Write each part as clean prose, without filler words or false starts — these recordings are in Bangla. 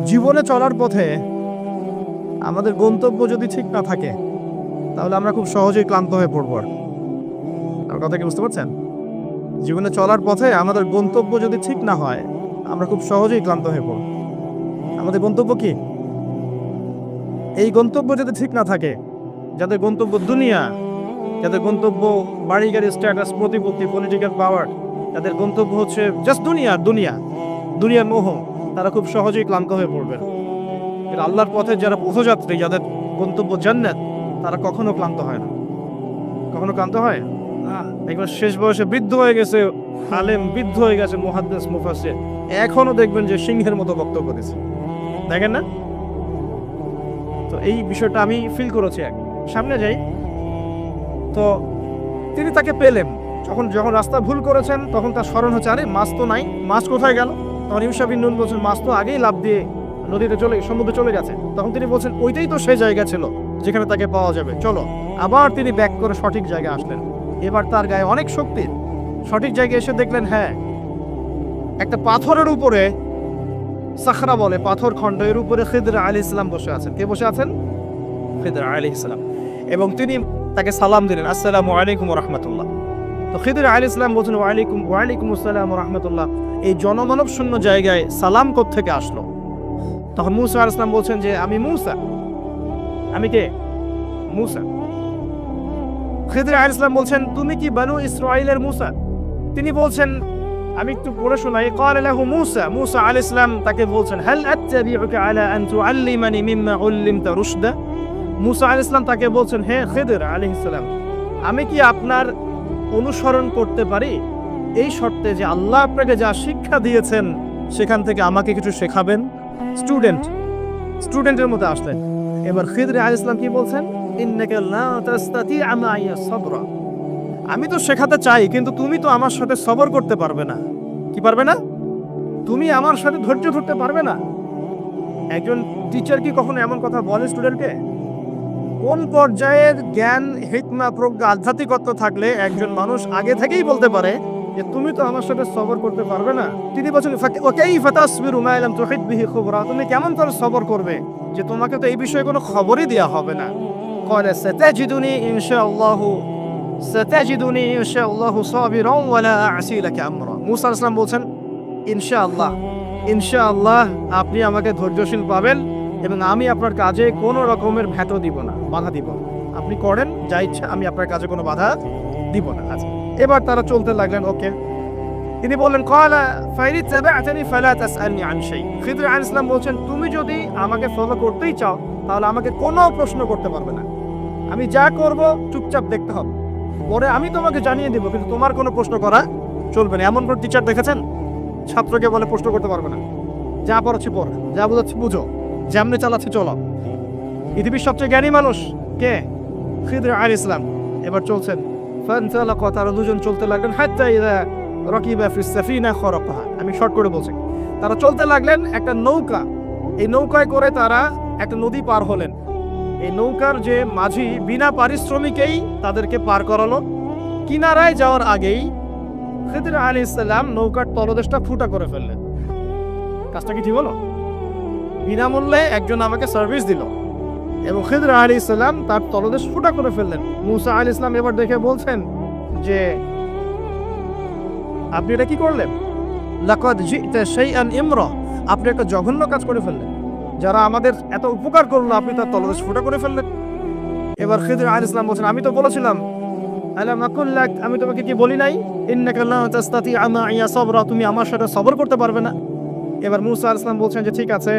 জীবনে চলার পথে আমাদের গন্তব্য যদি ঠিক না থাকে তাহলে আমরা খুব সহজেই ক্লান্ত হয়ে পড়ব। আমার কথা কি বুঝতে পারছেন? জীবনে চলার পথে আমাদের গন্তব্য যদি ঠিক না হয় আমরা খুব সহজেই ক্লান্ত হয়ে পড়ব। আমাদের গন্তব্য কি? এই গন্তব্য যদি ঠিক না থাকে, যাদের গন্তব্য দুনিয়া, যাদের গন্তব্য বাড়ি গাড়ি, স্ট্যাটাস, প্রতিপত্তি, পলিটিক্যাল পাওয়ার, যাদের গন্তব্য হচ্ছে জাস্ট দুনিয়ার মোহ, তারা খুব সহজেই ক্লান্ত হয়ে পড়বে। এর আল্লাহর পথে যারা পথযাত্রী, যাদের গন্তব্য জান্নাত, তারা কখনো ক্লান্ত হয় না। কখনো ক্লান্ত হয়? একবার শেষ বয়সে বৃদ্ধ হয়ে গেছে, আলেম বৃদ্ধ হয়ে গেছে, মুহাদ্দিস মুফাসসির, এখনো দেখবেন যে সিংহের মতো বক্তব্য দিচ্ছে, দেখেন না? তো এই বিষয়টা আমি ফিল করেছি। সামনে যাই তো তিনি তাকে পেলেন, যখন রাস্তা ভুল করেছেন তখন তার স্মরণ হচ্ছে, আরে মাছ তো নাই, মাছ কোথায় গেল? তখন ইউশা বিন নুন বলছেন, মাছ তো আগেই লাফ দিয়ে সমুদ্রে চলে গেছে। তখন তিনি বলছেন, ওইটাই তো সেই জায়গা ছিল যেখানে তাকে পাওয়া যাবে, চলো। আবার তিনি ব্যাক করে সঠিক জায়গায় আসলেন। এবার তার গায়ে অনেক শক্তি। সঠিক জায়গায় এসে দেখলেন, হ্যাঁ, একটা পাথরের উপরে, সাখরা বলে পাথর খণ্ড, এর উপরে খিদর আলাইহিস সালাম বসে আছেন। কে বসে আছেন? খিদর আলাইহিস সালাম। এবং তিনি তাকে সালাম দিলেন, আসসালামু আলাইকুম ওয়া রাহমাতুল্লাহ। তো খিদর আলাইহিস সালাম বলছেন, ওয়ালাইকুম আসসালাম ওয়া রাহমাতুল্লাহ। এই জনমানব শূন্য জায়গায় সালাম কোত্থেকে আসলো? তখন মূসা আলাইহিস সালাম বলছেন যে, আমি মূসা। আমি কে? মূসা। খিদর আলাইহিস সালাম বলছেন, তুমি কি বনু ইসরাঈলের মূসা? তিনি বলছেন, আমি একটু পড়ে শোনাই। ক্বালা লাহু মূসা, মূসা আলাইহিস সালাম তাকে বলছেন, হাল আত্তাবিউকা আলা আন তুআল্লিমানি মিম্মা উল্লিমতা রুশদা। মূসা আলাইহিস সালাম তাকে বলছেন, হে খিদর আলাইহিস সালাম, আমি কি আপনার অনুসরণ করতে পারি এই শর্তে যে আল্লাহ আপনাকে যা শিক্ষা দিয়েছেন সেখান থেকে আমাকে কিছু শেখাবেন? স্টুডেন্টের মতো আসলেন। এবার খিদর আলাইহিস সালাম কি বলছেন? ইন্নাকা লা তাসতাতিআ মাইয়া সাবরা। আমি তো শেখাতে চাই, কিন্তু তুমি তো আমার সাথে সবর করতে পারবে না। কি পারবে না? তুমি আমার সাথে ধৈর্য ধরতে পারবে না। একজন টিচার কি কখনো এমন কথা বলে স্টুডেন্টকে? কোন পর্যায়ের জ্ঞান, হিকমা, প্রজ্ঞা, আধ্যাত্মিকত্ব থাকলে একজন মানুষ আগে থেকেই বলতে পারে যে তুমি তো আমার সাথে সবর করতে পারবে না? তিনি বলছেন, ওয়াকাইফা তাসবিরু মা লাম তুহিত বিহি খুবরা। তুমি কেমন করে সবর করবে যে তোমাকে তো এই বিষয়ে কোনো খবরই দেয়া হবে না? ক্বালা সাতাজিদুনি ইনশাআল্লাহু সাবিরান ওয়া লা আ'সি লাকা আমরা। মূসা আলাইহিস সালাম বলছেন, ইনশাআল্লাহ আপনি আমাকে ধৈর্যশীল পাবেন এবং আমি আপনার কাজে কোনো রকমের ভেটো দিব না, বাধা দিব না। আপনি করেন যা ইচ্ছা, আমি আপনার কাজে কোনো বাধা দিব না। আচ্ছা, এবার তারা চলতে লাগলেন। ওকে, তিনি বললেন, ক্বালা ফাইনিত্তাবা'তানি ফালা তাসআলনি আন শাই। খিদর আলাইহিস সালাম বলছেন, তুমি যদি আমাকে ফলো করতেই চাও তাহলে আমাকে কোনো প্রশ্ন করতে পারবে না। আমি যা করব চুপচাপ দেখতে হবে, পরে আমি তোমাকে জানিয়ে দেব, কিন্তু তোমার কোনো প্রশ্ন করা চলবে না। এমন কোন টিচার দেখেছেন ছাত্রকে বলে প্রশ্ন করতে পারবে না? যা পড়াচ্ছি পড়, যা বোঝাচ্ছি বুঝো, যেমনি চালাচ্ছি চলো। পৃথিবীর সবচেয়ে জ্ঞানী মানুষ কে? খিদর আলাইহিস সালাম। এবার চলছেন, ফানতালাকা, তারা দুজন চলতে লাগলেন, হাত্তা ইযা রাকিবা ফিস সাফিনা খারাকাহা। আমি শর্ট করে বলছি। তারা চলতে লাগলেন একটা নৌকা, এই নৌকায় করে তারা একটা নদী পার হলেন। এই নৌকার যে মাঝি বিনা পারিশ্রমিকেই তাদেরকে পার করালো। কিনারায় যাওয়ার আগেই খিদর আলাইহিস সালাম নৌকার তলদেশটা ফুটা করে ফেললেন। কাজটা কি ঠিক হলো? বিনামূল্যে একজন আমাকে সার্ভিস দিল এবং খিদর আলাইহিস সালাম তার তলদেশ ফুটা করে ফেললেন। মূসা আলাইহিস সালাম এবার দেখে বলছেন যে, আপনি এটা কি করলেন? লাকাদ জি'তা শাইআন ইমরা। আপনি একটা জঘন্য কাজ করে ফেললেন। যারা আমাদের এত উপকার করলো আপনি তার তলদেশ ফুটা করে ফেললেন। এবার খিদর আলাইহিস সালাম বলছেন, আমি তো বলেছিলাম, আলাম আকুল লাক, আমি তোমাকে কি বলি নাই, ইন্নাকা লা তাসতাতিআ মাইয়া সাবরা, তুমি আমার সাথে সবর করতে পারবে না? এবার মূসা আলাইহিস সালাম বলছেন যে, ঠিক আছে,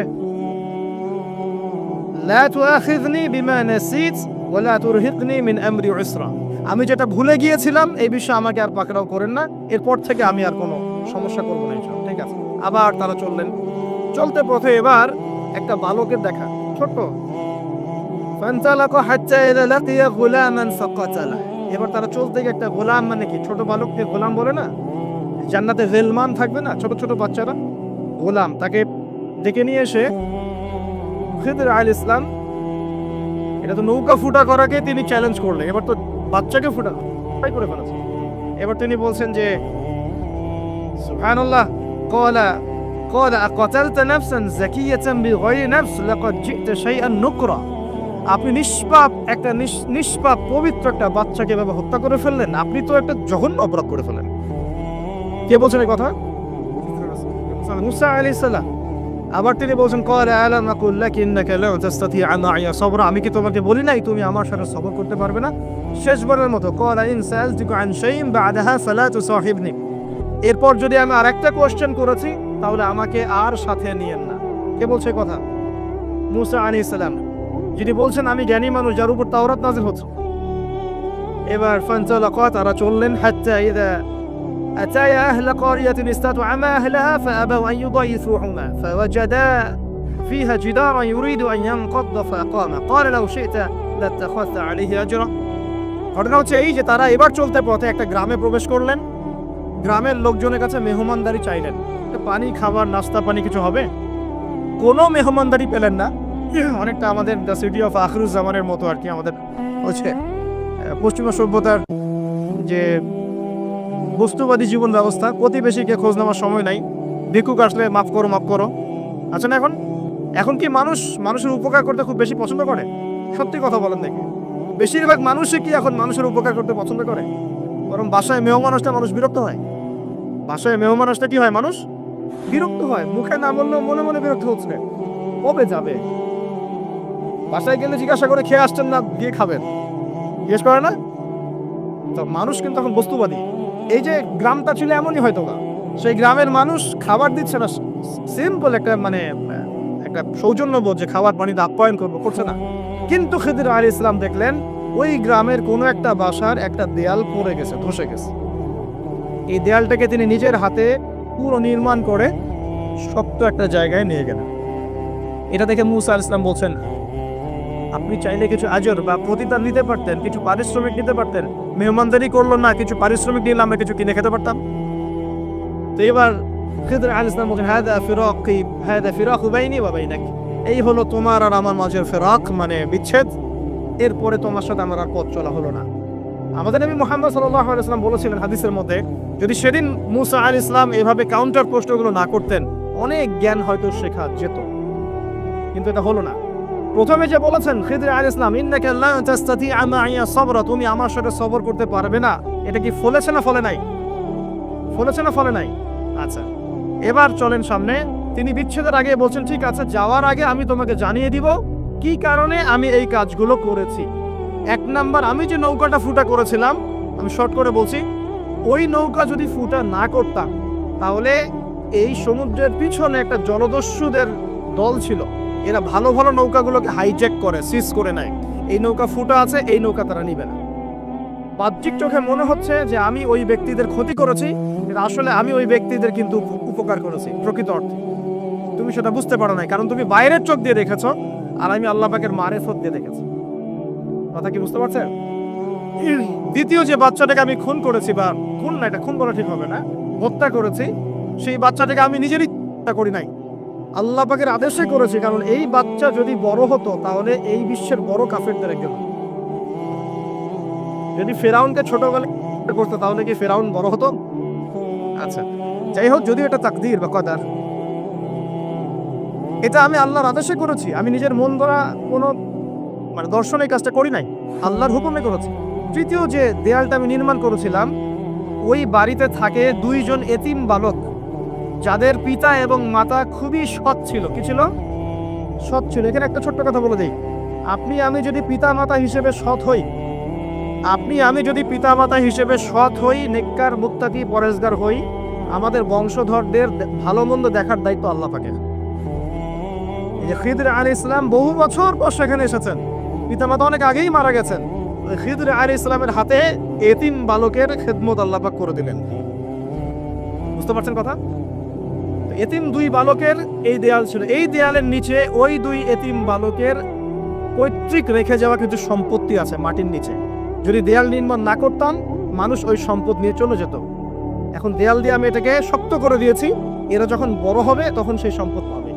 লা তুআখিযনি বিমা নাসিত ওয়া লা তুরহিকনি মিন আমরি উসরা। আমি যেটা ভুলে গিয়েছিলাম এই বিষয়ে আমাকে আর পাকড়াও করেন না, এরপর থেকে আমি আর কোনো সমস্যা করব না ইনশাআল্লাহ। ঠিক আছে। আবার তারা চললেন। চলতে পথে এবার একটা বালকের দেখা, ছোট। ফানতালাকা হাত্তা ইযা লাকিয়া গুলামান ফাকাতালা। এবার তারা চলতে গিয়ে একটা গোলাম, মানে কি ছোট বালককে গোলাম বলে না? জান্নাতে গিলমান থাকবে না, ছোট ছোট বাচ্চারা, গোলাম, তাকে ডেকে নিয়ে এসে খিদর আলাইহিস সালাম, এটা তো নৌকা ফুটা করাকে তিনি চ্যালেঞ্জ করলেন, এবার তো বাচ্চাকে ফুটা করে ফেলেছে। এবার তিনি বলছেন যে, সুবহানাল্লাহ, ক্বালা قال أقتلت نفسا زكية بغير نفس لقد جئت شيئا نكرا। আপনি নিষ্পাপ একটা নিষ্পাপ পবিত্র একটা বাচ্চাকে এভাবে হত্যা করে ফেললেন, আপনি তো একটা জঘন্য অপরাধ করে ফেললেন। কে বলছেন এই কথা? মুসা আলাইহিস সালাম। আবার তিনি বলছেন ক্বালা আলাম আকুল লাকি ইন্নাকা লা তাসতাতি'আ মা'ইয়া সাবরা, আমি কি তোমাকে বলি নাই তুমি আমার সাথে সবর করতে পারবে না? শেষবারের মতো ক্বালা ইন সাআলতুকা আন শাইইন বা'দাহা ফালা তুসাহিবনি, এরপর যদি আমি আরেকটা কোশ্চেন করেছি তাহলে আমাকে আর সাথে নিয়েন না। কে বলছে কথা? মুসা আলাইহিস সালাম, যিনি বলছেন আমি জ্ঞানী মানুষ, যার উপর তাওরাত নাযিল হচ্ছে। এবার ফানতালাকা, তারা চললেন, হাত্তা ইযা আতায়া আহলা ক্বারিয়াতিন ইসতাতআমা আহলাহা ফাআবাউ আন ইউদাইফুহুমা ফাওয়াজাদা ফিহা জিদারান ইউরিদু আন ইয়ানকাদ্দা ফাআকামা ক্বালা লাউ শি'তা লাত্তাখাযতা আলাইহি আজরা। ঘটনা হচ্ছে এই যে তারা এবার চলতে পথে একটা গ্রামে প্রবেশ করলেন, গ্রামের লোকজনের কাছে মেহমানদারি চাইলেন, পানি খাবার নাস্তা পানি কিছু হবে, কোনো মেহমানদারি পেলেন না। অনেকটা আমাদের দ্য সিটি অফ আখিরুজ্জামানের মতো আর কি, আমাদের হচ্ছে পশ্চিমা সভ্যতার যে বস্তুবাদী জীবন ব্যবস্থা, প্রতিবেশীকে খোঁজ নেওয়ার সময় নাই, ভিক্ষুক আসলে মাফ করো মাফ করো। আচ্ছা না, এখন কি মানুষের উপকার করতে খুব বেশি পছন্দ করে? সত্যি কথা বলেন দেখি, বেশিরভাগ মানুষই কি এখন মানুষের উপকার করতে পছন্দ করে? বরং বাসায় মেহমান আসলে মানুষ বিরক্ত হয়। বাসায় মেহমান আসলে কি হয়? মানুষ বিরক্ত হয়, মুখে না বললেও মনে মনে বিরক্ত হচ্ছে, কবে যাবে? বাসায় গেলে জিজ্ঞাসা করে খেয়ে আসছেন না, গিয়ে খাবেন, জিজ্ঞেস করে না? তো মানুষ কিন্তু এখন বস্তুবাদী। এই যে গ্রামটা ছিল এমনই হয়তো না, সেই গ্রামের মানুষ খাবার দিচ্ছে না, সিম্পল একটা একটা সৌজন্যবোধ যে খাবার পানিতে আপ্যায়ন করছে না। কিন্তু খিদির আলাইহিস সালাম দেখলেন ওই গ্রামের কোনো একটা বাসার একটা দেয়াল পড়ে গেছে, ধসে গেছে। এই দেয়ালটাকে তিনি নিজের হাতে পুরো নির্মাণ করে শক্ত একটা জায়গায় নিয়ে গেলেন। এটা দেখে মুসা আলাইহিস সালাম বলছেন, আপনি চাইলে কিছু আজর বা প্রতিদান নিতে পারতেন, কিছু পারিশ্রমিক নিতে পারতেন। মেহমানদারি করলো না, কিছু পারিশ্রমিক নিলে আমরা কিছু কিনে খেতে পারতাম। তো এবার খিদর আলাইহিস সালাম বলেন, হাদা ফিরাকু বাইনি ওয়া বাইনাক, এই হলো তোমার আর আমার মাঝের ফিরাক, মানে বিচ্ছেদ। এরপরে তোমার সাথে আমার আর পথ চলা হলো না। আমাদের নবী মুহাম্মদ সাল্লাল্লাহু আলাইহি ওয়াসাল্লাম বলেছিলেন হাদিসের মধ্যে, যদি সেদিন মুসা আলাইহিস সালাম এভাবে কাউন্টার প্রশ্নগুলো না করতেন, অনেক জ্ঞান হয়তো শেখা যেত, কিন্তু এটা হলো না। প্রথমে যে বলেছেন খিদর আলাইহিস সালাম, ইন্নাকা লা তাসতাতি'আ মা'ইয়া সাবরা, তুমি আমার সাথে সবর করতে পারবে না, এটা কি ফলেছে না ফলে নাই? ফলেছে না ফলে নাই? আচ্ছা, এবার চলেন সামনে। তিনি বিচ্ছেদের আগে বলছেন, ঠিক আছে, যাওয়ার আগে আমি তোমাকে জানিয়ে দিব কি কারণে আমি এই কাজগুলো করেছি। এক নাম্বার, আমি যে নৌকাটা ফুটা করেছিলাম, আমি শর্ট করে বলছি, ওই নৌকা যদি ফুটা না করতাম তাহলে এই সমুদ্রের পিছনে একটা জলদস্যুদের দল ছিল, এরা ভালো ভালো নৌকাগুলোকে হাইজ্যাক করে, সিজ করে নেয়। এই নৌকা ফুটা আছে, এই নৌকা তারা নিবে না। বাহ্যিক চোখে মনে হচ্ছে যে আমি ওই ব্যক্তিদের ক্ষতি করেছি, আসলে আমি ওই ব্যক্তিদের কিন্তু উপকার করেছি প্রকৃত অর্থে। তুমি সেটা বুঝতে পারো নাই, কারণ তুমি বাইরের চোখ দিয়ে দেখেছো, আর আমি আল্লাহ পাকের মারিফত দিয়ে দেখেছি। কথা কি বুঝতে পারছেন? দ্বিতীয় যে বাচ্চাটাকে আমি খুন করেছি, বা খুন না, এটা খুন বলা ঠিক হবে না, হত্যা করেছি, সেই বাচ্চাটাকে আমি নিজেরই হত্যা করি নাই, আল্লাহ পাকের আদেশে করেছি। কারণ এই বাচ্চা যদি বড় হতো তাহলে এই বিশ্বের বড় কাফেরদের একজন। যদি ফেরাউনকে ছোটবেলা করতো তাহলে কি ফেরাউন বড় হতো? আচ্ছা, যাই হোক, যদি এটা তাকদীর বা কদর, এটা আমি আল্লাহর আদেশে করেছি, আমি নিজের মন দ্বারা কোনো দর্শনে কাজটা করি নাই, আল্লাহর হুকুমে করেছি। তৃতীয় যে দেয়ালটা আমি নির্মাণ করেছিলাম, ওই বাড়িতে থাকে দুইজন এতিম বালক, যাদের পিতা এবং মাতা খুবই সৎ ছিল। কি ছিল? সৎ ছিল। এখানে একটা ছোট্ট কথা বলে দিই, আমি যদি পিতা মাতা হিসেবে সৎ হই, নেককার মুত্তাকি পরেজগার হই, আমাদের বংশধরদের ভালো মন্দ দেখার দায়িত্ব আল্লাহ পাকের। খিদর আলাইহিস সালাম বহু বছর পর সেখানে এসেছেন, পিতামাতা অনেক আগেই মারা গেছেন। খিদর আলাইহিস সালামের হাতে এতিম বালকের খেদমত আল্লাহ পাক করে দিলেন। বুঝতে পারছেন কথা? এতিম দুই বালকের এই দেয়াল ছিল, এই দেয়ালের নিচে ওই দুই এতিম বালকের পৈতৃক রেখে যাওয়া কিছু সম্পত্তি আছে মাটির নিচে। যদি দেয়াল নির্মাণ না করতাম, মানুষ ওই সম্পদ নিয়ে চলে যেত। এখন দেয়াল দিয়ে আমি এটাকে শক্ত করে দিয়েছি, এরা যখন বড় হবে তখন সেই সম্পদ পাবে।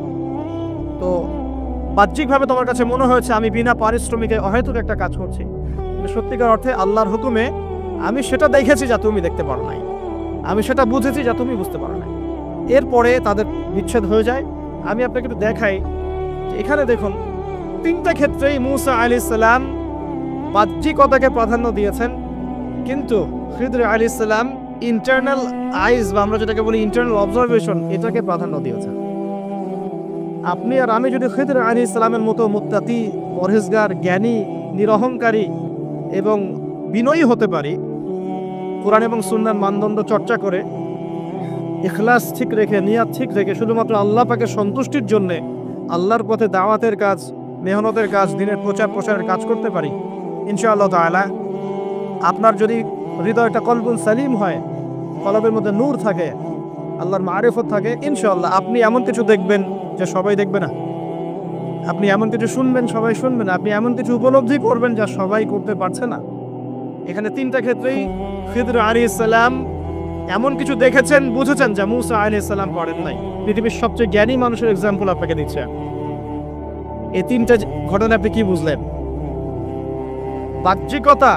তো বাহ্যিকভাবে তোমার কাছে মনে হয়েছে আমি বিনা পারিশ্রমিকে অহেতুক একটা কাজ করছি, কিন্তু সত্যিকার অর্থে আল্লাহর হুকুমে আমি সেটা দেখেছি যা তুমি দেখতে পারো নাই, আমি সেটা বুঝেছি যা তুমি বুঝতে পারো নাই। এরপরে তাদের বিচ্ছেদ হয়ে যায়। আমি আপনাকে একটু দেখাই যে এখানে দেখুন 3টা ক্ষেত্রেই মূসা আলাইহিস সালাম বাহ্যিকতাকে প্রাধান্য দিয়েছেন, কিন্তু খিদর আলাইহিস সালাম ইন্টারনাল আইজ বা আমরা যেটাকে বলি ইন্টারনাল অবজারভেশন, এটাকে প্রাধান্য দিয়েছেন। আপনি আর আমি যদি খিদর আলাইহিস সালামের মতো মুত্তাকি, পরহেজগার, জ্ঞানী, নিরহংকারী এবং বিনয়ী হতে পারি, কোরআন এবং সুন্নাহর মানদণ্ড চর্চা করে ইখলাস ঠিক রেখে, নিয়াত ঠিক রেখে শুধুমাত্র আল্লাহ পাকের সন্তুষ্টির জন্যে আল্লাহর পথে দাওয়াতের কাজ, মেহনতের কাজ, দিনের প্রচারের কাজ করতে পারি, ইনশাআল্লাহ তাআলা আপনার যদি হৃদয়টা কলবুন সালিম হয়, কলবের মধ্যে নূর থাকে, আল্লাহর মারিফত থাকে, ইনশাআল্লাহ আপনি এমন কিছু দেখবেন যে সবাই দেখবে না। আপনি এমন কিছু শুনবেন সবাই শুনবে না। আপনি এমন কিছু উপলব্ধি করবেন যা সবাই করতে পারছে না। এখানে 3টা ক্ষেত্রেই খিদর আলাইহিস সালাম এমন কিছু দেখেছেন, বুঝেছেন যা মূসা আলাইহিস সালাম করেন নাই। পৃথিবীর সবচেয়ে জ্ঞানী মানুষের এক্সাম্পল আপনাকে দিচ্ছে। এই 3টা ঘটনা আপনি কি বুঝলেন? বাহ্যিকতা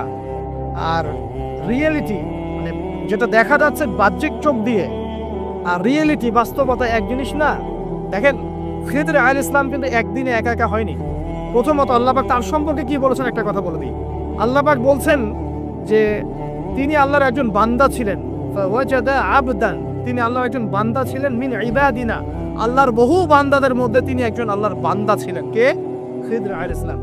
আর রিয়েলিটি, মানে যেটা দেখা যাচ্ছে বাহ্যিক চোখ দিয়ে, আর রিয়েলিটি বাস্তবতা এক জিনিস না। দেখেন খিদর আলাইহিস সালাম কিন্তু একদিনে একা একা হয়নি। প্রথমত আল্লাহ পাক তার সম্পর্কে কি বলেছেন একটা কথা বলে দিই। আল্লাহ পাক বলছেন যে তিনি আল্লাহর একজন বান্দা ছিলেন, ফাওয়াজাদা আবদান, তিনি আল্লাহর একজন বান্দা ছিলেন, মিন ইবাদিনা, আল্লাহর বহু বান্দাদের মধ্যে তিনি একজন আল্লাহর বান্দা ছিলেন। কে? খিদর আলাইহিস সালাম।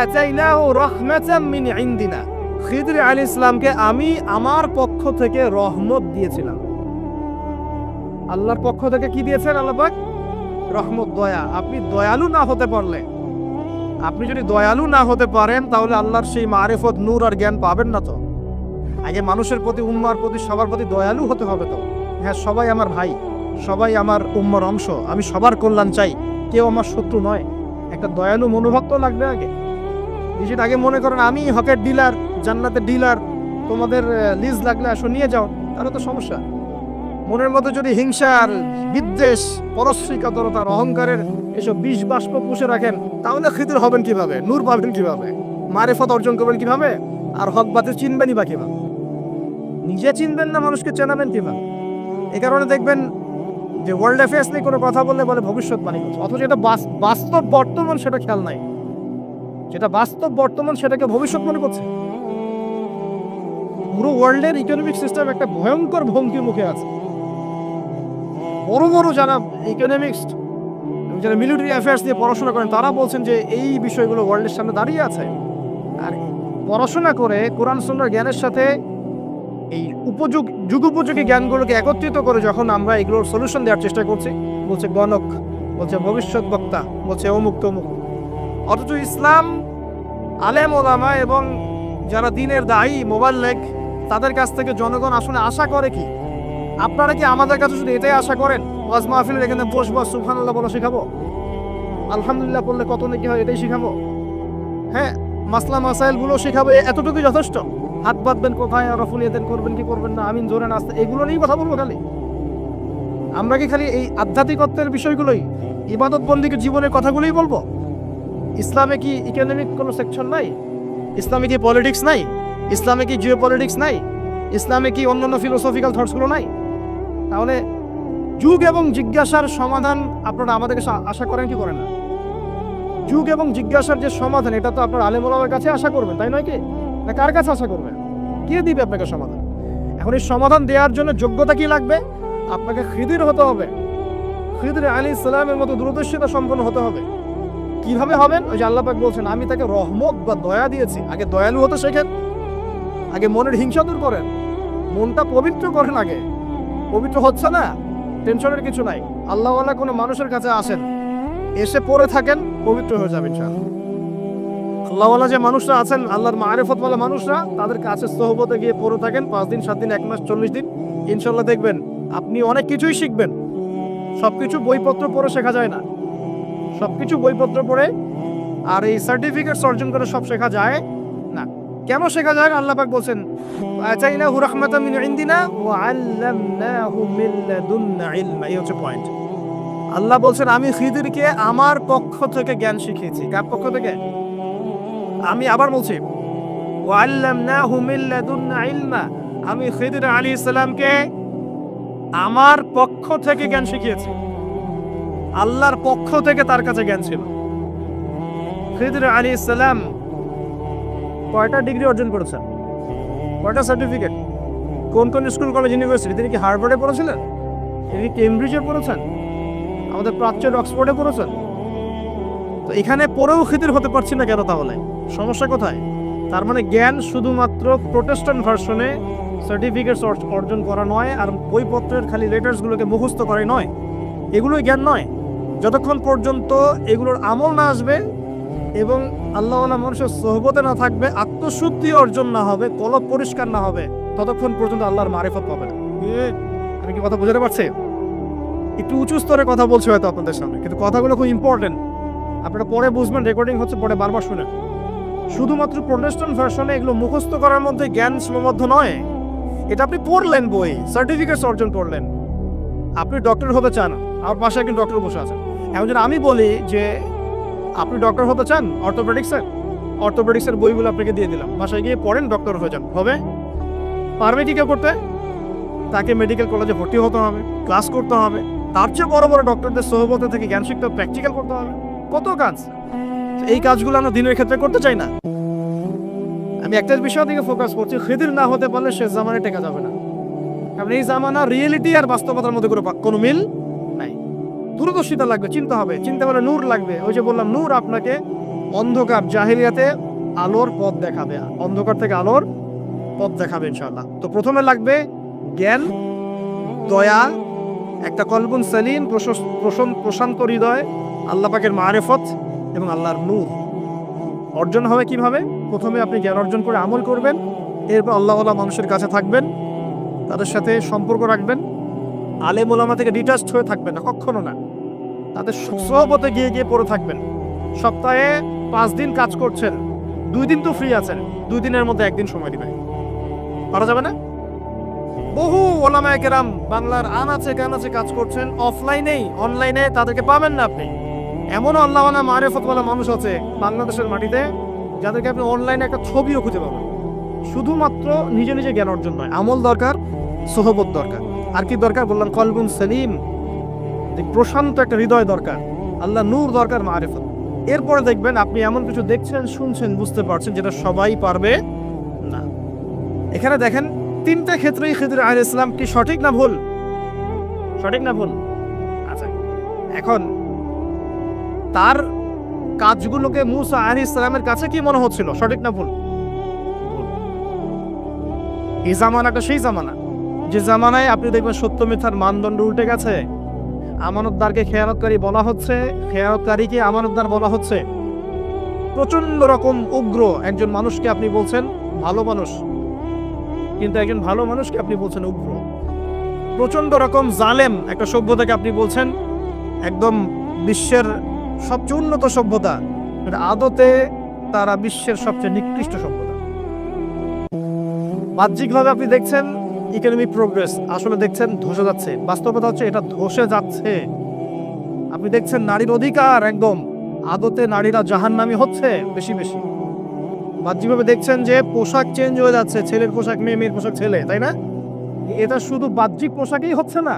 আতাইনাহু রাহমাতাম মিন ইনদিনা, খিদর আলাইহিস সালামকে আমি আমার পক্ষ থেকে রহমত দিয়েছিলাম। আল্লাহর পক্ষ থেকে কি দিয়েছেন আল্লাহ পাক? রহমত, দয়া। আপনি দয়ালু না হতে পারলে, আপনি যদি দয়ালু না হতে পারেন তাহলে আল্লাহর সেই মারিফত, নূর আর জ্ঞান পাবেন না। তো আগে মানুষের প্রতি, উম্মার প্রতি, সবার প্রতি দয়ালু হতে হবে। তো হ্যাঁ, সবাই আমার ভাই, সবাই আমার উম্মার অংশ, আমি সবার কল্যাণ চাই, কেউ আমার শত্রু নয়। একটা দয়ালু মনোভাব তো লাগবে আগে। নিজের আগে মনে করেন আমি হকের ডিলার, জান্নাতের ডিলার, তোমাদের লিজ লাগলে আসো নিয়ে যাও, তাহলে তো সমস্যা। মনের মধ্যে যদি হিংসা আর বিদ্বেষ, পরশ্রীকাতরতার, অহংকারের এসব বিষ বাষ্প পুষে রাখেন, তাহলে খিদর হবেন কিভাবে? নূর পাবেন কিভাবে? মারিফত অর্জন করবেন কিভাবে? আর হক বাতিল চিনবেনই বা কিভাবে? নিজে চিনবেন না, মানুষকে চেনাবেন কিভাবে? এই কারণে দেখবেন যে ওয়ার্ল্ড অ্যাফেয়ার্স নিয়ে কোনো কথা বললে বলে ভবিষ্যৎবাণী করছে, অথচ এটা বাস্তব বর্তমান, সেটা খেয়াল নাই। যেটা বাস্তব বর্তমান সেটাকে ভবিষ্যৎ মনে করছে। পুরো ওয়ার্ল্ডের ইকোনমিক সিস্টেম একটা ভয়ঙ্কর ভঙ্গির মুখে আছে। বড় বড় যারা ইকোনমিক্স, যারা মিলিটারি অ্যাফেয়ার্স নিয়ে পড়াশোনা করেন, তারা বলছেন যে এই বিষয়গুলো ওয়ার্ল্ডের সামনে দাঁড়িয়ে আছে। আর পড়াশোনা করে কোরআন সুন্নাহর জ্ঞানের সাথে এই যুগোপযোগী জ্ঞানগুলোকে একত্রিত করে যখন আমরা এগুলোর সলিউশন দেওয়ার চেষ্টা করছি, বলছে গণক, বলছে ভবিষ্যৎ বক্তা, বলছে অমুক তমুক। অথচ ইসলাম, আলেম ওলামা এবং যারা দিনের দায়ী, মোবাল্লেগ, তাদের কাছ থেকে জনগণ আসলে আশা করে কি? আপনারা কি আমাদের কাছে শুধু এটাই আশা করেন ওয়াজ মাহফিলের এখানে বসবো, সুবহানাল্লাহ বলা শেখাবো, আলহামদুলিল্লাহ বললে কত নাকি হয় এটাই শেখাবো, হ্যাঁ মাসলা মাসাইলগুলো শেখাবো, এতটুকুই যথেষ্ট? হাত বাঁধবেন কোথায়, রফুলিয়াতেন করবেন কি করবেন না, আমিন জোরে নাচতে, এগুলো নিয়েই কথা বলবো খালি? আমরা কি খালি এই আধ্যাত্মিকত্বের বিষয়গুলোই, ইবাদত বন্দিকে জীবনের কথাগুলোই বলবো? ইসলামে কি ইকোনমিক কোনো সেকশন নাই? ইসলামে কি পলিটিক্স নাই? ইসলামে কি জিও পলিটিক্স নাই? ইসলামে কি অন্যান্য ফিলোসফিক্যাল থটসগুলো নাই? তাহলে যুগ এবং জিজ্ঞাসার সমাধান আপনারা আমাদের কাছে আশা করেন কি করেন না? যুগ এবং জিজ্ঞাসার যে সমাধান, এটা তো আপনার আলেম ওলামার কাছে আশা করবেন, তাই নয় কি? না কার কাছে আশা করবেন? কে দিবে আপনাকে সমাধান? এখন এই সমাধান দেওয়ার জন্য যোগ্যতা কি লাগবে? আপনাকে খিদির হতে হবে, খিদর আলাইহিস সালামের মতো দূরদর্শিতা সম্পন্ন হতে হবে। কিভাবে হবেন? ওই যে আল্লাহ পাক বলছেন আমি তাকে রহমত বা দয়া দিয়েছি। আগে দয়ালু হতে শেখেন, আগে মনের হিংসা দূর করেন, মনটা পবিত্র করেন। আগে পবিত্র হচ্ছে না, টেনশনের কিছু নাই। আল্লাহওয়ালা কোনো মানুষের কাছে আসেন, এসে পড়ে থাকেন, পবিত্র হয়ে যাবেন ইনশাআল্লাহ। আল্লাহওয়ালা যে মানুষরা আছেন, আল্লাহর মারিফতওয়ালা মানুষরা, তাদের কাছে সোহবতে গিয়ে পড়ে থাকেন 5 দিন 7 দিন 1 মাস 40 দিন, ইনশাআল্লাহ দেখবেন আপনি অনেক কিছুই শিখবেন। সবকিছু বইপত্র পড়ে শেখা যায় না, সবকিছু বইপত্র পড়ে আর এই সার্টিফিকেট অর্জন করে সব শেখা যায় না। কেন শেখা যায়? আল্লাহ পাক বলছেন আতাইনাহু রাহমাতাম মিন ইনদিনা ওয়া আল্লামনাহু মিন লাদুন্না ইলমা। এই হচ্ছে পয়েন্ট। আল্লাহ বলছেন আমি খিদিরকে আমার পক্ষ থেকে জ্ঞান শিখিয়েছি। কার পক্ষ থেকে? আমি আবার বলছি ওয়া আল্লামনাহু মিন লাদুন্না ইলমা। আমি খিদির আলাইহিস সালামকে আমার পক্ষ থেকে জ্ঞান শিখিয়েছি, আল্লাহর পক্ষ থেকে তার কাছে জ্ঞান ছিল। খিদর আলাইহিস সালাম কয়টা ডিগ্রি অর্জন করেছেন, কয়টা সার্টিফিকেট, কোন কোন স্কুল কলেজ ইউনিভার্সিটি? তিনি কি হার্ভার্ডে পড়েছিলেন? তিনি কি কেমব্রিজে পড়েছেন? আমাদের প্রাচ্যের অক্সফোর্ডে পড়েছেন? তো এখানে পড়েও খিদির হতে পারছি না কেন? তাহলে সমস্যা কোথায়? তার মানে জ্ঞান শুধুমাত্র প্রোটেস্ট্যান্ট ভার্সনে সার্টিফিকেটস অর্জন করা নয়, আর বইপত্রের খালি লেটার্সগুলোকে মুখস্থ করাই নয়, এগুলোই জ্ঞান নয়। যতক্ষণ পর্যন্ত এগুলোর আমল না আসবে এবং আল্লাহওয়ালা মানুষের সোহবতে না থাকবে, আত্মশুদ্ধি অর্জন না হবে, কলব পরিষ্কার না হবে, ততক্ষণ পর্যন্ত আল্লাহর মারিফত পাবে না। আমি কি কথা বুঝতে পারছি? একটু উঁচু স্তরে কথা বলছি হয়তো আপনাদের সামনে, কিন্তু কথাগুলো খুব ইম্পর্টেন্ট। আপনারা পরে বুঝবেন, রেকর্ডিং হচ্ছে, পরে বারবার শুনেন। শুধুমাত্র প্রোটেস্ট্যান্ট ভার্সনে এগুলো মুখস্থ করার মধ্যে জ্ঞান সীমাবদ্ধ নয়। এটা আপনি পড়লেন, বই সার্টিফিকেটস অর্জন করলেন, আপনি ডক্টর হতে চান, আমার পাশে একজন ডক্টর বসে আছেন। এখন যদি আমি বলি যে আপনি ডক্টর হতে চান অর্থোপেডিক্সের বইগুলো আপনাকে দিয়ে দিলাম, বাসায় গিয়ে পড়েন, ডক্টর হয়ে যান, হবে? পারবে কি কেউ করতে? তাকে মেডিকেল কলেজে ভর্তি হতে হবে, ক্লাস করতে হবে, তার চেয়ে বড় বড় ডক্টরদের সোহবতে থেকে জ্ঞান শিখতে হবে, প্র্যাকটিক্যাল করতে হবে, কত কাজ। এই কাজগুলো আমরা দিনের ক্ষেত্রে করতে চাই না। আমি একটা বিষয় দিকে ফোকাস করছি, খিদির না হতে পারলে শেষ জামানায় টেকা যাবে না। কারণ এই জামানা রিয়েলিটি আর বাস্তবতার মধ্যে কোনো মিল নাই। দূরদর্শিতা লাগবে, চিন্তা হবে, চিন্তা করে নূর লাগবে। ওই যে বললাম, নূর আপনাকে অন্ধকার জাহিলিয়াতে আলোর পথ দেখাবে, অন্ধকার থেকে আলোর পথ দেখাবে ইনশাআল্লাহ। তো প্রথমে লাগবে জ্ঞান, দয়া, একটা কলবুন সালিম, প্রশান্ত হৃদয়, আল্লাহ পাকের মারিফত এবং আল্লাহর নূর। অর্জন হবে কিভাবে? প্রথমে আপনি জ্ঞান অর্জন করে আমল করবেন, এরপর আল্লাহওয়ালা মানুষের কাছে থাকবেন, তাদের সাথে সম্পর্ক রাখবেন, আলেম ওলামা থেকে ডিটাচড হয়ে থাকবেন না, কখনো না। তাদের সোহবতে গিয়ে গিয়ে পড়ে থাকবেন। সপ্তাহে 5 দিন কাজ করছেন, 2 দিন তো ফ্রি আছেন, 2 দিনের মধ্যে 1 দিন সময় দিবেন, পারা যাবে না? বহু ওলামায়ে কেরাম বাংলার আনাচে কানাচে কাজ করছেন, অফলাইনেই, অনলাইনে তাদেরকে পাবেন না আপনি। এমনও আল্লাহওয়ালা মারিফতওয়ালা মানুষ আছে বাংলাদেশের মাটিতে, যাদেরকে আপনি অনলাইনে একটা ছবিও খুঁজে পাবেন। শুধুমাত্র নিজে নিজে জ্ঞান অর্জন নয়, আমল দরকার, সোহবত দরকার। আর কি দরকার? বললাম কলবুন সালিম, প্রশান্ত একটা হৃদয় দরকার, আল্লাহ নূর দরকার, মারিফত। এরপরে দেখবেন আপনি এমন কিছু দেখছেন, শুনছেন, বুঝতে পারছেন যেটা সবাই পারবে না। এখানে দেখেন 3টে ক্ষেত্রেই খিদর আলাইহিস সালাম কি সঠিক না ভুল? সঠিক না ভুল? আচ্ছা, এখন তার কাজগুলোকে মূসা আলাইহিস সালামের কাছে কি মনে হচ্ছিল, সঠিক না ভুল? এই জামানাটা সেই জামানা যে জামানায় আপনি দেখবেন সত্য মিথ্যার মানদণ্ড উল্টে গেছে। আমানতদারকে খেয়ানতকারী বলা হচ্ছে, খেয়ানতকারীকে আমানতদার বলা হচ্ছে। প্রচন্ড রকম উগ্র একজন মানুষকে আপনি বলছেন ভালো মানুষ, কিন্তু একজন ভালো মানুষকে আপনি বলছেন উগ্র। প্রচন্ড রকম জালেম একটা সভ্যতাকে আপনি বলছেন একদম বিশ্বের সবচেয়ে উন্নত সভ্যতা, আদতে তারা বিশ্বের সবচেয়ে নিকৃষ্ট সভ্যতা। বাহ্যিকভাবে আপনি দেখছেন ইকোনমিক প্রোগ্রেস, আসলে দেখছেন ধসে যাচ্ছে। বাস্তবতা হচ্ছে এটা ধসে যাচ্ছে। আপনি দেখছেন নারীর অধিকার একদম, আদতে নারীরা জাহান্নামী হচ্ছে বেশি বেশি। বাহ্যিকভাবে দেখছেন যে পোশাক চেঞ্জ হয়ে যাচ্ছে, ছেলের পোশাক মেয়ে, মেয়ের পোশাক ছেলে, তাই না? এটা শুধু বাহ্যিক পোশাকেই হচ্ছে না,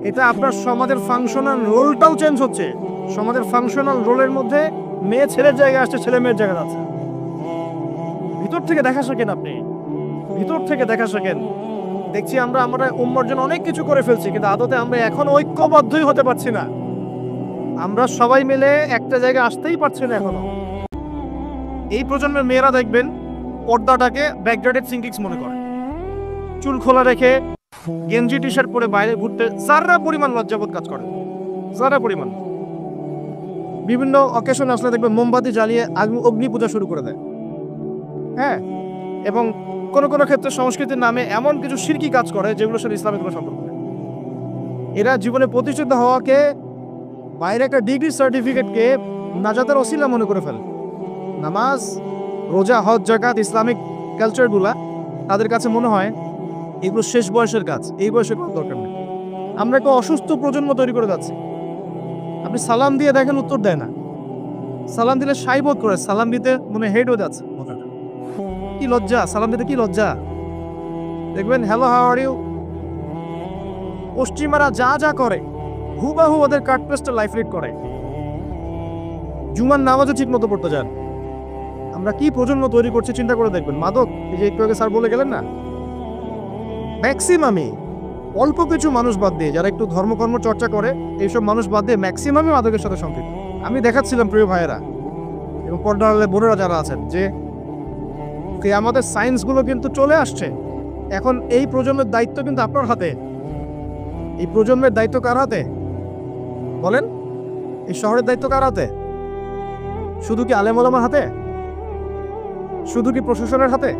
এটা আপনার সমাজের ফাংশনাল রোলটাও চেঞ্জ হচ্ছে। সমাজের ফাংশনাল রোলের মধ্যে মেয়ে ছেলের জায়গায় আসছে, ছেলে মেয়ের জায়গায় আছে। ভিতর থেকে দেখা শেখেন, আপনি ভিতর থেকে দেখা শেখেন। দেখছি আমরা উম্মার জন্য অনেক কিছু করে ফেলছি, কিন্তু আদতে আমরা এখন ঐক্যবদ্ধই হতে পারছি না। আমরা সবাই মিলে একটা জায়গায় আসতেই পারছি না এখনো। এই প্রজন্মের মেয়েরা দেখবেন পর্দাটাকে ব্যাকডেটেড সিনটিক্স মনে করে, চুল খোলা রেখে গেঞ্জি টি শার্ট পরে বাইরে ঘুরতে যারা পরিমাণ লজ্জাবোধ কাজ করে, যারা পরিমাণ। বিভিন্ন অকেশন আসলে দেখবেন মোমবাতি জ্বালিয়ে অগ্নি পূজা শুরু করে দেয়। হ্যাঁ, এবং কোনো কোনো ক্ষেত্রে সংস্কৃতির নামে এমন কিছু শিরকি কাজ করে যেগুলো সাথে ইসলামের কোনো সম্পর্ক নেই। এরা জীবনে প্রতিষ্ঠিত হওয়াকে, বাইরে একটা ডিগ্রি সার্টিফিকেটকে নাজাতের ওসিলা মনে করে ফেলে। নামাজ, রোজা, হজ, যাকাত, ইসলামিক কালচারগুলা তাদের কাছে মনে হয় এগুলো শেষ বয়সের কাজ, এই বয়সে কোনো দরকার নেই। আমরা একটা অসুস্থ প্রজন্ম তৈরি করে যাচ্ছি। আপনি সালাম দিয়ে দেখেন উত্তর দেয় না, সালাম দিলে সাই বোধ করে, সালাম দিতে মনে হেড হয়ে যাচ্ছে। কি লজ্জা, সালাম দিতে কি লজ্জা। দেখবেন হ্যালো হাউ আর ইউ, পশ্চিমারা যা যা করে হুবাহু ওদের কাটপেস্টে লাইফ লিড করে। জুমার নামাজও ঠিক মতো পড়তে যান। আমরা কি প্রজন্ম তৈরি করছি চিন্তা করে দেখবেন। মাদক, এই যে একটু আগে স্যার বলে গেলেন না, ম্যাক্সিমামই অল্প কিছু মানুষ বাদ দিয়ে, যারা একটু ধর্মকর্ম চর্চা করে, এইসব মানুষ বাদ দিয়ে ম্যাক্সিমামই মাদকের সাথে সম্পৃক্ত। আমি দেখাচ্ছিলাম প্রিয় ভাইয়েরা এবং পর্দার বোনেরা যারা আছেন যে আমাদের সায়েন্সগুলো কিন্তু চলে আসছে। এখন এই প্রজন্মের দায়িত্ব কিন্তু আপনার হাতে। এই প্রজন্মের দায়িত্ব কার হাতে বলেন? এই শহরের দায়িত্ব কার হাতে? শুধু কি আলেম ওলামার হাতে? শুধু কি প্রশাসনের হাতে?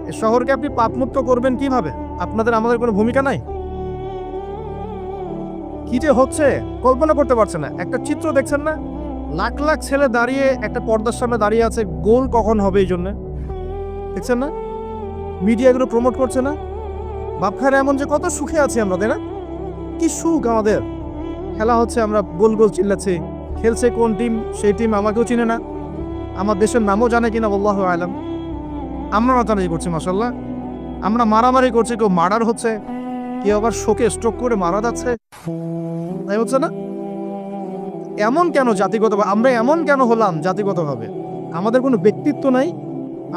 এই শহরকে আপনি পাপমুক্ত করবেন কিভাবে? আপনাদের আমাদের কোনো ভূমিকা নাই? কি যে হচ্ছে কল্পনা করতে পারছে না। একটা চিত্র দেখছেন না, লাখ লাখ ছেলে দাঁড়িয়ে একটা পর্দার সামনে দাঁড়িয়ে আছে, গোল কখন হবে এই জন্য দেখছেন না? মিডিয়াগুলো প্রমোট করছে না? বাপখারা এমন যে কত সুখে আছি আমরা, তাই না? কি সুখ আমাদের। খেলা হচ্ছে, আমরা গোল গোল চিল্লাচ্ছি। খেলছে কোন টিম, সেই টিম আমাকেও চিনে না, আমার দেশের নামও জানে কিনা আল্লাহু আলাম। আমরা মাতামাতি করছি মাশাআল্লাহ, আমরা মারামারি করছি, কেউ মার্ডার হচ্ছে, কেউ আবার শোকে স্ট্রোক করে মারা যাচ্ছে, তাই হচ্ছে না? এমন কেন জাতিগতভাবে? আমরা এমন কেন হলাম জাতিগতভাবে? আমাদের কোনো ব্যক্তিত্ব নাই,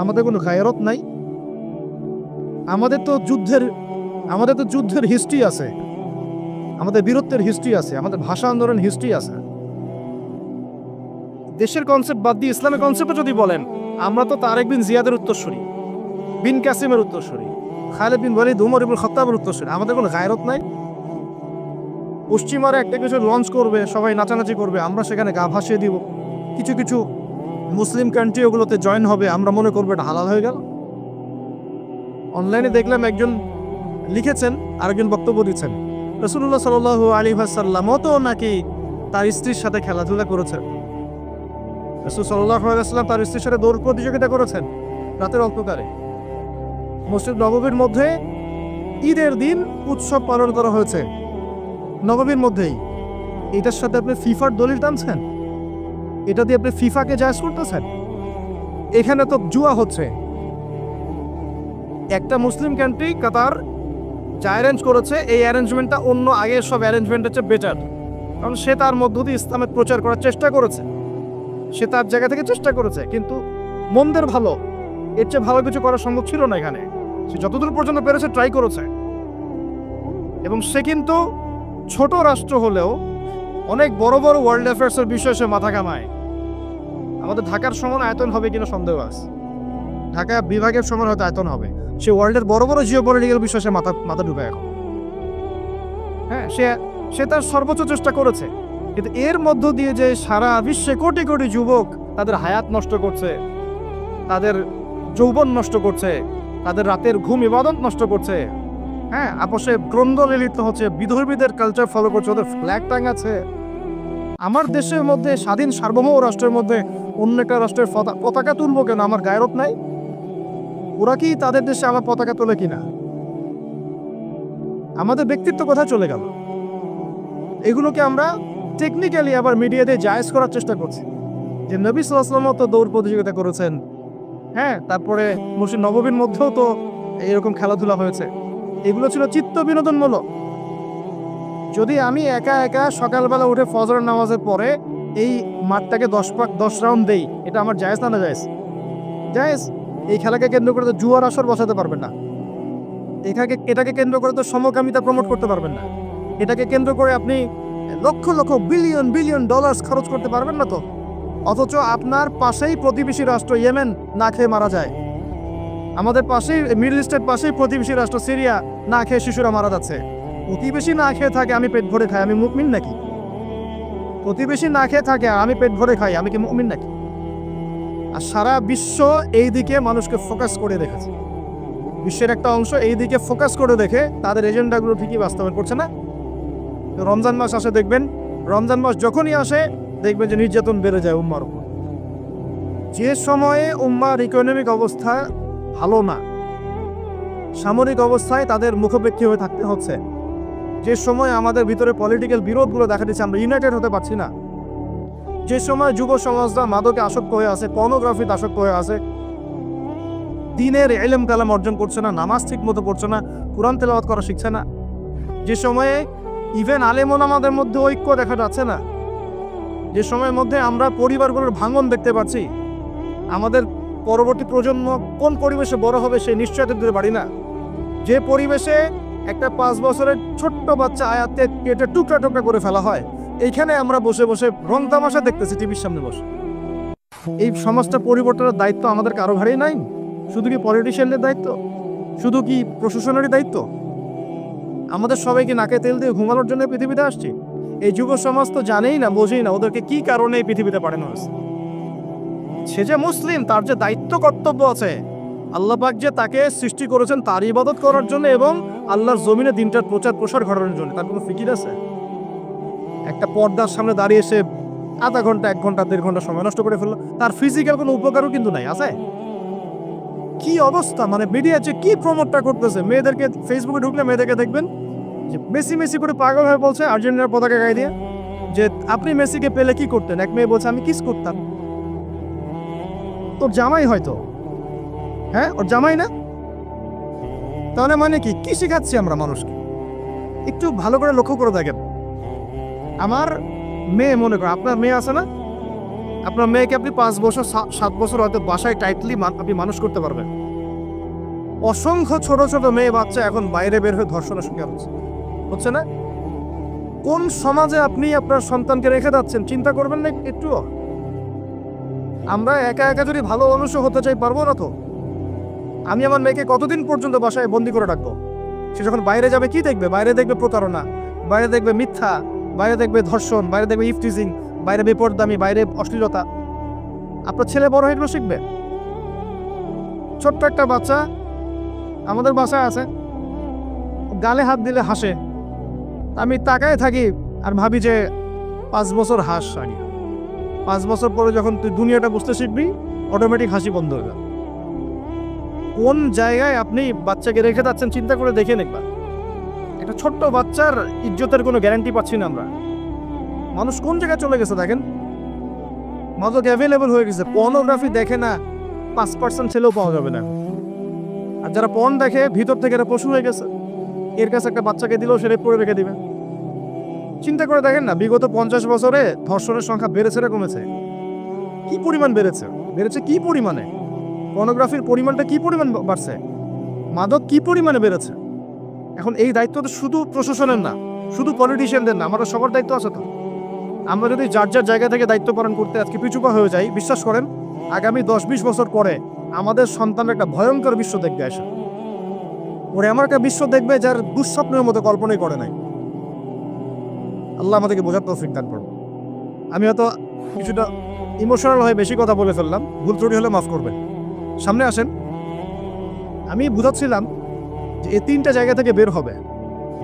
আমাদের কোনো গায়রত নাই। আমাদের তো যুদ্ধের হিস্ট্রি আছে, আমাদের বীরত্বের হিস্ট্রি আছে, আমাদের ভাষা আন্দোলন হিস্ট্রি আছে। দেশের কনসেপ্ট বাদ দিয়ে ইসলামের কনসেপ্টে যদি বলেন, আমরা তো তারেক বিন জিয়াদের উত্তরসূরি, বিন কাসিমের উত্তরসূরি, খালিদ বিন ওয়ালিদ, উমর ইবনে খাত্তাবের উত্তরসূরি। আমাদের কোনো গায়রত নাই। পশ্চিমারা একটা কিছু লঞ্চ করবে, সবাই নাচানাচি করবে, আমরা সেখানে গা ভাসিয়ে দিব। কিছু কিছু মুসলিম কান্ট্রি ওগুলোতে জয়েন হবে, আমরা মনে করবো এটা হালাল হয়ে গেল। অনলাইনে দেখলাম একজন লিখেছেন, আরেকজন বক্তব্য দিচ্ছেন, রাসূলুল্লাহ সাল্লাল্লাহু আলাইহি ওয়াসাল্লামও তো নাকি তার স্ত্রীর সাথে খেলাধুলা করেছেন। রাসূল সাল্লাল্লাহু আলাইহি ওয়াসাল্লাম তার স্ত্রীর সাথে দৌড় প্রতিযোগিতা করেছেন রাতের অন্ধকারে। মসজিদ নববীর মধ্যে ঈদের দিন উৎসব পালন করা হয়েছে নববীর মধ্যেই। এটার সাথে আপনি ফিফার দলিল টানছেন? এটা দিয়ে আপনি ফিফাকে জায়েজ করতেছেন? এখানে তো জুয়া হচ্ছে। একটা মুসলিম কান্ট্রি কাতার যা অ্যারেঞ্জ করেছে, এই অ্যারেঞ্জমেন্টটা অন্য আগের সব অ্যারেঞ্জমেন্টের চেয়ে বেটার, কারণ সে তার মধ্য দিয়ে ইসলামের প্রচার করার চেষ্টা করেছে, সে তার জায়গা থেকে চেষ্টা করেছে। কিন্তু মন্দের ভালো, এর চেয়ে ভালো কিছু করা সম্ভব ছিল না এখানে। সে যতদূর পর্যন্ত পেরেছে ট্রাই করেছে, এবং সে কিন্তু ছোট রাষ্ট্র হলেও অনেক বড় বড় ওয়ার্ল্ড অ্যাফেয়ার্সের বিষয়ে সে মাথা কামায়। আমাদের ঢাকার সমান আয়তন হবে কিনা সন্দেহ আছে, ঢাকা বিভাগের সমান হয়তো আয়তন হবে। সে ওয়ার্ল্ডের বড় বড় জিওপলিটিক্যাল বিষয়ে সে মাথা ঢুকায় এখন। হ্যাঁ, সে তার সর্বোচ্চ চেষ্টা করেছে, কিন্তু এর মধ্য দিয়ে যে সারা বিশ্বে কোটি কোটি যুবক তাদের হায়াত নষ্ট করছে, তাদের যৌবন নষ্ট করছে, তাদের রাতের ঘুম ইবাদত নষ্ট করছে, হ্যাঁ, আপোষে দ্বন্দ্ব লিপ্ত হচ্ছে, বিধর্মীদের কালচার ফলো করছে, ওদের ফ্ল্যাগ টাঙাচ্ছে। আমার দেশের মধ্যে, স্বাধীন সার্বভৌম রাষ্ট্রের মধ্যে অন্য একটা রাষ্ট্রের পতাকা তুলবো কেন? আমার গায়রত নাই? ওরা কি তাদের দেশে আমার পতাকা তোলে কিনা? আমাদের ব্যক্তিত্ব কোথায় চলে গেল? এগুলোকে আমরা টেকনিক্যালি আবার মিডিয়াতে জায়েজ করার চেষ্টা করছি, যে নবী সাল্লাল্লাহু আলাইহি ওয়াসাল্লাম তো দৌড় প্রতিযোগিতা করেছেন, হ্যাঁ, তারপরে মসজিদ নববীর মধ্যেও তো এরকম খেলাধুলা হয়েছে। এগুলো ছিল চিত্ত বিনোদনমূলক। যদি আমি একা একা সকালবেলা উঠে ফজরের নামাজের পরে এই মাঠটাকে 10 রাউন্ড দেই, এটা আমার জায়েজ না? না জায়েজ? জায়েজ। এই খেলাকে কেন্দ্র করে তো জুয়ার আসর বসাতে পারবেন না, এটাকে কেন্দ্র করে তো সমকামিতা প্রমোট করতে পারবেন না, এটাকে কেন্দ্র করে আপনি lakh lakh billion billion dollar খরচ করতে পারবেন না তো। অথচ আপনার পাশেই প্রতিবেশী রাষ্ট্র ইয়েমেন না খেয়ে মারা যায়, আমাদের পাশেই মিডল ইস্টের পাশেই প্রতিবেশী রাষ্ট্র সিরিয়া না খেয়ে শিশুরা মারা যাচ্ছে। প্রতিবেশী না খেয়ে থাকে, আমি পেট ভরে খাই, আমি মুমিন নাকি? প্রতিবেশী না খেয়ে থাকে, আমি পেট ভরে খাই, আমি কি মুমিন নাকি? আর সারা বিশ্ব এই দিকে মানুষকে ফোকাস করে রেখেছে, বিশ্বের একটা অংশ এই দিকে ফোকাস করে দেখে তাদের এজেন্ডাগুলো ঠিকই বাস্তবায়ন করছে না। রমজান মাস আসে, দেখবেন রমজান মাস যখনই আসে দেখবেন যে নির্যাতন বেড়ে যায় উম্মার উপর। যে সময়ে উম্মার ইকোনমিক অবস্থা ভালো না, সামরিক অবস্থায় তাদের মুখোপেক্ষী হয়ে থাকতে হচ্ছে, যে সময় আমাদের ভিতরে পলিটিক্যাল বিরোধগুলো দেখা দিচ্ছে, আমরা ইউনাইটেড হতে পারছি না, যে সময় যুব সমাজরা মাদকে আসক্ত হয়ে আছে, পর্নোগ্রাফিতে আসক্ত হয়ে আছে, দিনের ইলম কালাম অর্জন করছে না, নামাজ ঠিক মতো পড়ছে না, কোরআন তেলাওয়াত করা শিখছে না, যে সময়ে ইভেন আলেমন আমাদের মধ্যে ঐক্য দেখা যাচ্ছে না, যে সময়ের মধ্যে আমরা পরিবারগুলোর ভাঙন দেখতে পাচ্ছি, আমাদের পরবর্তী প্রজন্ম কোন পরিবেশে বড় হবে সেই নিশ্চয়তা দিতে পারি না, যে পরিবেশে একটা 5 বছরের ছোট্ট বাচ্চা আয়াতে কেটে টুকরা টুকরা করে ফেলা হয়, এইখানে আমরা বসে বসে রং তামাশা দেখতেছি টিভির সামনে বসে। এই সমাজটা পরিবর্তনের দায়িত্ব আমাদের কারো ঘাড়েই নাই। শুধু কি পলিটিশিয়ানদের দায়িত্ব? শুধু কি প্রশাসনেরই দায়িত্ব? আমাদের সবাইকে নাকে তেল দিয়ে ঘুমানোর জন্য পৃথিবীতে আসছি? এই যুব সমাজ তো জানেই না, বোঝেই না ওদেরকে কি কারণে এই পৃথিবীতে পাঠানো হয়েছে। সে যে মুসলিম, তার যে দায়িত্ব কর্তব্য আছে, আল্লাহ পাক যে তাকে সৃষ্টি করেছেন তার ইবাদত করার জন্য এবং আল্লাহর জমিনে দিনটার প্রচার প্রসার ঘটানোর জন্য, তার কোনো ফিকির আছে? একটা পর্দার সামনে দাঁড়িয়ে এসে আধা ঘন্টা, 1 ঘন্টা, 1.5 ঘন্টা সময় নষ্ট করে ফেললো, তার ফিজিক্যাল কোনো উপকারও কিন্তু নাই। আছে কি অবস্থা, মানে মিডিয়া যে কি প্রমোটটা করতেছে, মেয়েদেরকে ফেসবুকে ঢুকলে মেয়েদেরকে দেখবেন যে মেসি মেসি করে পাগল হয়ে বলছে আর্জেন্টিনার পতাকা গায়ে দিয়ে যে আপনি মেসিকে পেলে কি করতেন। এক মেয়ে বলছে আমি কিস করতাম। তোর জামাই হয়তো, হ্যাঁ ওর জামাই না? তাহলে মানে কি কি শেখাচ্ছি আমরা মানুষকে? একটু ভালো করে লক্ষ্য করে দেখেন। আমার মেয়ে, মনে করেন আপনার মেয়ে আছে না, আপনার মেয়েকে আপনি 5 বছর 7 বছর হয়তো বাসায় টাইটলি আপনি মানুষ করতে পারবেন। অসংখ্য ছোট ছোট মেয়ে বাচ্চা এখন বাইরে বের হয়ে ধর্ষণের শিকার হচ্ছে না? কোন সমাজে আপনি আপনার সন্তানকে রেখে যাচ্ছেন চিন্তা করবেন না একটু? আমরা একা একা যদি ভালো মানুষ হতে চাই পারবো না তো। আমি আমার মেয়েকে কতদিন পর্যন্ত বাসায় বন্দি করে রাখবো? সে যখন বাইরে যাবে কি দেখবে? বাইরে দেখবে প্রতারণা, বাইরে দেখবে মিথ্যা, বাইরে দেখবে ধর্ষণ, বাইরে দেখবে ইফটিজিং, বাইরে বেপরদামি, বাইরে অশ্লীলতা। আপনার ছেলে বড় হয়ে এগুলো শিখবে? ছোট্ট একটা বাচ্চা আমাদের বাসায় আছে, গালে হাত দিলে হাসে, আমি তাকায় থাকি আর ভাবি যে 5 বছর হাস আগে, 5 বছর পরে যখন তুই দুনিয়াটা বুঝতে শিখবি অটোমেটিক হাসি বন্ধ হয়ে যাবে। কোন জায়গায় আপনি বাচ্চাকে রেখে যাচ্ছেন চিন্তা করে দেখে একবার। একটা ছোট্ট বাচ্চার ইজ্জতের কোনো গ্যারান্টি পাচ্ছি না আমরা। মানুষ কোন জায়গায় চলে গেছে দেখেন। মাদক অ্যাভেলেবল হয়ে গেছে, পর্নোগ্রাফি দেখে না 5% ছেলেও পাওয়া যাবে না। আর যারা পর্ন দেখে ভিতর থেকে এরা পশু হয়ে গেছে, এর কাছে একটা বাচ্চাকে দিলেও সে রেপ করে রেখে দিবে। চিন্তা করে দেখেন না, বিগত 50 বছরে ধর্ষণের সংখ্যা বেড়েছে না কমেছে? কি পরিমাণ বেড়েছে, বেড়েছে কি পরিমাণে? পর্নোগ্রাফির পরিমাণটা কি পরিমাণ বাড়ছে? মাদক কি পরিমাণে বেড়েছে? এখন এই দায়িত্ব তো শুধু প্রশাসনের না, শুধু পলিটিশিয়ানদের না, আমাদের সবার দায়িত্ব আছে তো। আমরা যদি যার যার জায়গা থেকে দায়িত্ব পালন করতে আজকে পিছুপা হয়ে যাই, বিশ্বাস করেন আগামী 10-20 বছর পরে আমাদের সন্তান একটা ভয়ঙ্কর বিশ্ব দেখবে আসে। ওরে এমন একটা বিশ্ব দেখবে যার দুঃস্বপ্নের মতো কল্পনাই করে নাই। আল্লাহ আমাদেরকে বোঝার তৌফিক দান করুন। আমি হয়তো কিছুটা ইমোশনাল হয়ে বেশি কথা বলে ফেললাম, ভুল ত্রুটি হলে মাফ করবেন। সামনে আসেন। আমি বুঝাচ্ছিলাম যে এই 3টা জায়গা থেকে বের হবে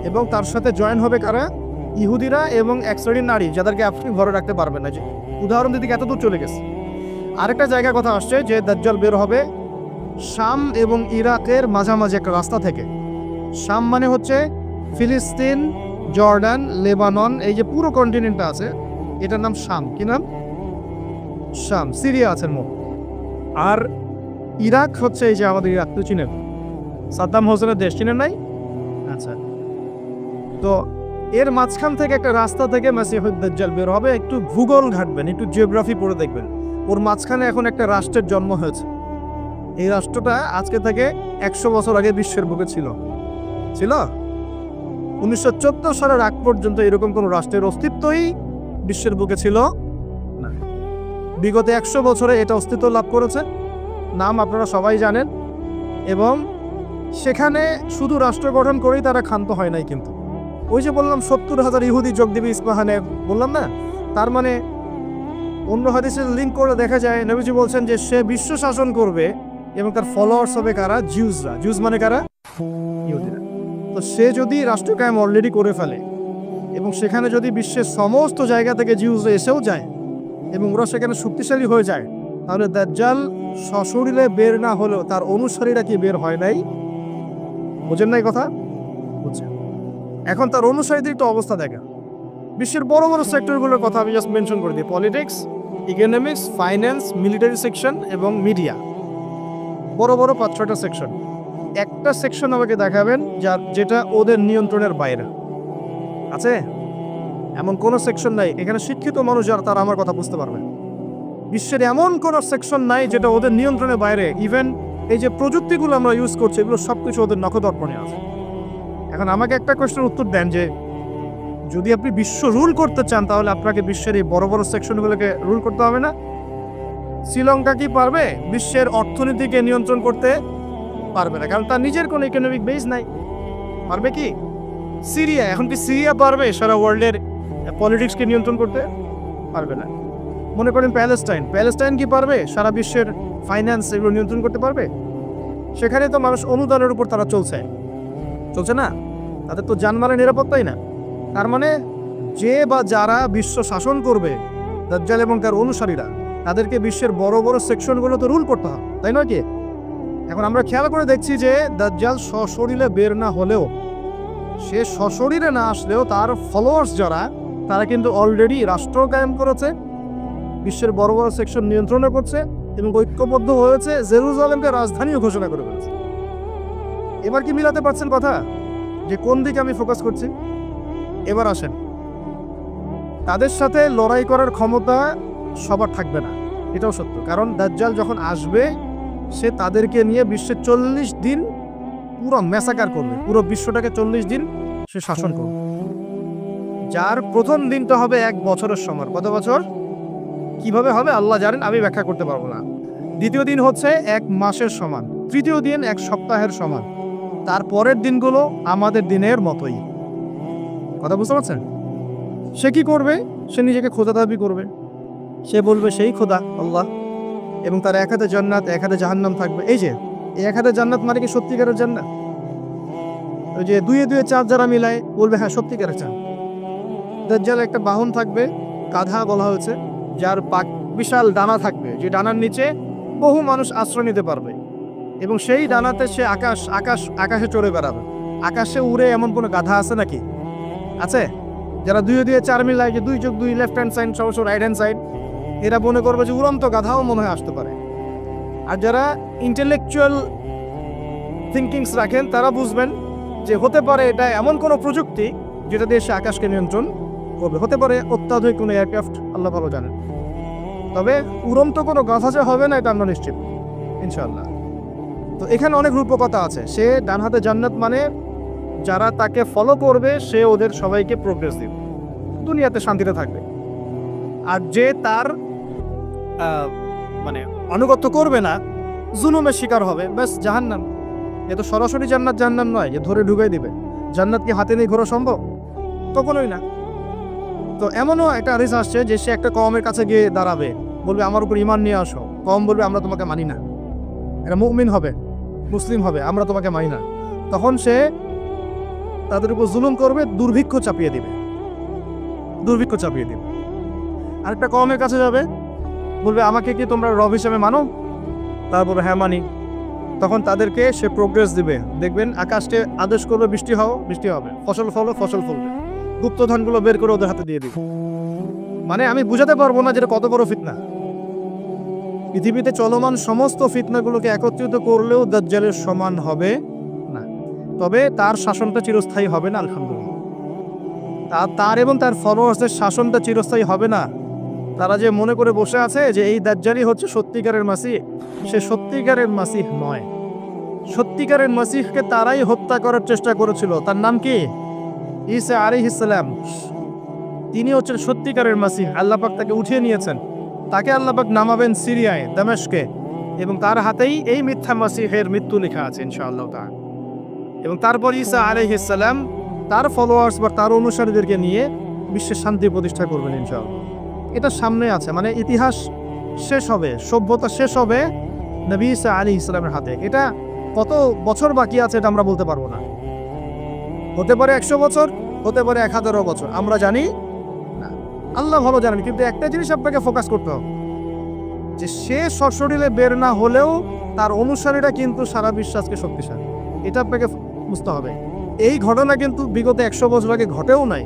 এবং তার সাথে জয়েন হবে কারা? ইহুদিরা এবং এক শ্রেণীর নারী, যাদেরকে আপনি ঘরে রাখতে পারবেন না। যে উদাহরণ দিতে এত দূর চলে গেছে। আরেকটা জায়গার কথা আসছে যে দাজ্জাল বের হবে শাম এবং ইরাকের মাঝামাঝি একটা রাস্তা থেকে। শাম মানে হচ্ছে ফিলিস্তিন, জর্ডান, লেবানন, এই যে পুরো কন্টিনেন্টটা আছে এটার নাম শাম। কি নাম? শাম। সিরিয়া আছে মোট। আর ইরাক হচ্ছে এই যে আমাদের ইরাক তো চিনেন, সাদ্দাম হোসেনের দেশ, চিনেন নাই? আচ্ছা, তো এর মাঝখান থেকে একটা রাস্তা থেকে মাসিহুদ দাজ্জাল বের হবে। একটু ভূগোল ঘাটবেন, একটু জিওগ্রাফি পড়ে দেখবেন, ওর মাঝখানে এখন একটা রাষ্ট্রের জন্ম হয়েছে। এই রাষ্ট্রটা আজকে থেকে 100 বছর আগে বিশ্বের বুকে ছিল। 1914 সালের আগ পর্যন্ত এরকম কোন রাষ্ট্রের অস্তিত্বই বিশ্বের বুকে ছিল না। বিগত 100 বছরে এটা অস্তিত্ব লাভ করেছে, নাম আপনারা সবাই জানেন। এবং সেখানে শুধু রাষ্ট্র গঠন করেই তারা ক্ষান্ত হয় নাই, কিন্তু ওই যে বললাম 70,000 ইহুদি যোগ দিবে ইস্পাহানে, বললাম না? তার মানে অন্য হাদিসের লিঙ্ক করে দেখা যায় নবীজি বলছেন যে সে বিশ্ব শাসন করবে এবং তার ফলোয়ার্স হবে কারা? জিউসরা। জিউস মানে কারা? ইহুদিরা। তো সে যদি রাষ্ট্র কায়েম অলরেডি করে ফেলে এবং সেখানে যদি বিশ্বের সমস্ত জায়গা থেকে জিউসরা এসেও যায় এবং ওরা সেখানে শক্তিশালী হয়ে যায়, তাহলে দাজ্জাল সশরীরে বের না হলেও তার অনুসারীরা কি বের হয় নাই? বুঝেন নাই কথা? বুঝছেন। এখন তার অনুসারীদের একটু অবস্থা দেখা। বিশ্বের বড় বড় সেক্টরগুলোর কথা আমি জাস্ট মেনশন করে দিই। Politics, economics, finance, military section এবং মিডিয়া। বড় বড় 5-6টা সেকশন। একটা সেকশন আমাকে দেখাবেন যেটা ওদের নিয়ন্ত্রণের বাইরে। আছে? এমন কোনো সেকশন নাই, এখানে শিক্ষিত মানুষ যারা তারা আমার কথা বুঝতে পারবে। বিশ্বের এমন কোনো সেকশন নাই যেটা ওদের নিয়ন্ত্রণের বাইরে। ইভেন এই যে প্রযুক্তিগুলো আমরা ইউজ করছি, এগুলো সবকিছু ওদের নখদর্পণে আছে। এখন আমাকে একটা কোয়েশ্চেনের উত্তর দেন যে যদি আপনি বিশ্ব রুল করতে চান তাহলে আপনাকে বিশ্বের এই বড় বড় সেকশনগুলোকে রুল করতে হবে না? শ্রীলঙ্কা কি পারবে বিশ্বের অর্থনীতিকে নিয়ন্ত্রণ করতে? পারবে না, কারণ তার নিজের কোনো ইকোনমিক বেস নাই। পারবে কি সিরিয়া? এখন কি সিরিয়া পারবে সারা ওয়ার্ল্ডের পলিটিক্সকে নিয়ন্ত্রণ করতে? পারবে না। মনে করেন প্যালেস্টাইন কি পারবে সারা বিশ্বের ফাইন্যান্স এগুলো নিয়ন্ত্রণ করতে পারবে? সেখানে তো মানুষ অনুদানের উপর তারা চলছে না, তাদের তো জানমালের নিরাপত্তাই না। তার মানে যে বা যারা বিশ্ব শাসন করবে, দাজ্জাল এবং তার অনুসারীরা, তাদেরকে বিশ্বের বড় বড় সেকশনগুলো তো রুল করতে হবে, তাই নয় কি? এখন আমরা খেয়াল করে দেখছি যে দাজ্জাল সশরীরে বের না হলেও, সে সশরীরে না আসলেও তার ফলোয়ার্স যারা, তারা কিন্তু অলরেডি রাষ্ট্র কায়েম করেছে, বিশ্বের বড় বড় সেকশন নিয়ন্ত্রণ করছে এবং ঐক্যবদ্ধ হয়েছে, জেরুজালেমকে রাজধানীও ঘোষণা করে ফেলেছে। এবার কি মিলাতে পারছেন কথা যে কোন দিকে আমি ফোকাস করছি? এবার আসেন, তাদের সাথে লড়াই করার ক্ষমতা সবার থাকবে না, এটাও সত্য। কারণ দাজ্জাল যখন আসবে, সে তাদেরকে নিয়ে বিশ্বের 40 দিন পুরো ম্যাসাকার করবে, পুরো বিশ্বটাকে 40 দিন সে শাসন করবে। যার প্রথম দিনটা হবে 1 বছরের সমান। কত বছর? কিভাবে হবে আল্লাহ জানেন, আমি ব্যাখ্যা করতে পারবো না। দ্বিতীয় দিন হচ্ছে 1 মাসের সমান, তৃতীয় দিন 1 সপ্তাহের সমান, তারপরের দিনগুলো আমাদের দিনের মতোই। কথা বুঝতে পারছেন? সে কি করবে? সে নিজেকে খোদা দাবি করবে, সে বলবে সেই খোদা আল্লাহ, এবং তার এক হাতে জান্নাত, এক হাতে জাহান্নাম থাকবে। এই যে এই এক হাতে জান্নাত মানে কি সত্যিকারের জান্নাত? ওই যে 2 2 4 যারা মিলায় বলবে হ্যাঁ সত্যিকারের জান্নাত। দাজ্জাল একটা বাহন থাকবে, গাধা বলা হয়েছে, যার বিশাল ডানা থাকবে, যে ডানার নিচে বহু মানুষ আশ্রয় নিতে পারবে, এবং সেই ডানাতে সে আকাশে চড়ে বেড়াবে। আকাশে উড়ে এমন কোনো গাধা আছে নাকি? আছে? যারা 2 2 4 মিলায়, যে 2 যোগ 2 লেফট হ্যান্ড সাইড সবসময় রাইট হ্যান্ড সাইড, এরা মনে করবে যে উড়ন্ত গাধাও মনে হয় আসতে পারে। আর যারা ইন্টেলেকচুয়াল থিঙ্কিংস রাখেন, তারা বুঝবেন যে হতে পারে এটা এমন কোনো প্রযুক্তি যেটা দিয়ে সে আকাশকে নিয়ন্ত্রণ করবে। হতে পারে অত্যাধুনিক কোনো এয়ারক্রাফট, আল্লাহ ভালো জানেন। তবে উড়ন্ত কোনো গাধা যে হবে না এটা আমরা নিশ্চিত ইনশাআল্লাহ। তো এখানে অনেক রূপকথা আছে। সে ডান হাতে জান্নাত মানে যারা তাকে ফলো করবে সে ওদের সবাইকে প্রোগ্রেস দিবে, দুনিয়াতে শান্তিতে থাকবে। আর যে তার মানে আনুগত্য করবে না, জুলুমের শিকার হবে, ব্যাস জাহান্নাম। এ তো সরাসরি জান্নাত জাহান্নাম নয় যে ধরে ঢুকাই দিবে। জান্নাত কি হাতে নিয়ে ঘোরা সম্ভব? কখনোই না। তো এমনও একটা হাদিস আসছে যে সে একটা কওমের কাছে গিয়ে দাঁড়াবে, বলবে আমার উপর ঈমান নিয়ে আসো। কওম বলবে আমরা তোমাকে মানি না। এটা মুমিন হবে, মুসলিম হবে, আমরা তোমাকে মানি না। তখন সে তাদের উপর জুলুম করবে, দুর্ভিক্ষ চাপিয়ে দিবে। আরেকটা কওমের কাছে যাবে, বলবে আমাকে কি তোমরা রব হিসেবে মানো? তারপরে হ্যাঁ মানি। তখন তাদেরকে সে প্রোগ্রেস দিবে, দেখবেন আকাশকে আদেশ করবে বৃষ্টি হবে, ফসল ফলবে, গুপ্তধনগুলো বের করে ওদের হাতে দিয়ে দিবে। মানে আমি বুঝাতে পারবো না যেটা কত বড় ফিতনা। পৃথিবীতে চলমান সমস্ত ফিতনাগুলোকে একত্রিত করলেও দাজ্জালের সমান হবে না। তবে তার শাসনটা চিরস্থায়ী হবে না, আলহামদুলিল্লাহ। তার এবং তার ফলোয়ার্সদের শাসনটা চিরস্থায়ী হবে না। তারা যে মনে করে বসে আছে যে এই দাজ্জালই হচ্ছে সত্যিকারের মাসিহ, সে সত্যিকারের মাসিহ নয়। সত্যিকারের মাসিহকে তারাই হত্যা করার চেষ্টা করেছিল। তার নাম কি? ঈসা আলাইহিস সালাম। তিনি হচ্ছেন সত্যিকারের মাসিহ। আল্লাহ পাক তাকে উঠিয়ে নিয়েছেন, তাকে আল্লাহ পাক নামাবেন সিরিয়ায়, দামেস্কে, এবং তার হাতেই এই মিথ্যা মাসিহের মৃত্যু লেখা আছে ইনশাআল্লাহ তাআলা। এবং তারপর ঈসা আলাইহিস সালাম তার ফলোয়ার্স বা তার অনুসারীদেরকে নিয়ে বিশ্বের শান্তি প্রতিষ্ঠা করবেন ইনশাআল্লাহ। এটা সামনে আছে, মানে ইতিহাস শেষ হবে, সভ্যতা শেষ হবে নবী ঈসা আলাইহিস সালামের হাতে। এটা কত বছর বাকি আছে এটা আমরা বলতে পারবো না। হতে পারে 100 বছর, হতে পারে 1000 বছর, আমরা জানি না, আল্লাহ ভালো জানেন। কিন্তু একটা জিনিস আপনাকে ফোকাস করতে হবে যে সে সশরীরে বের না হলেও তার অনুসারীরা কিন্তু সারা বিশ্বাসকে শক্তিশালী। এটা আপনাকে বুঝতে হবে। এই ঘটনা কিন্তু বিগত 100 বছর আগে ঘটেও নাই।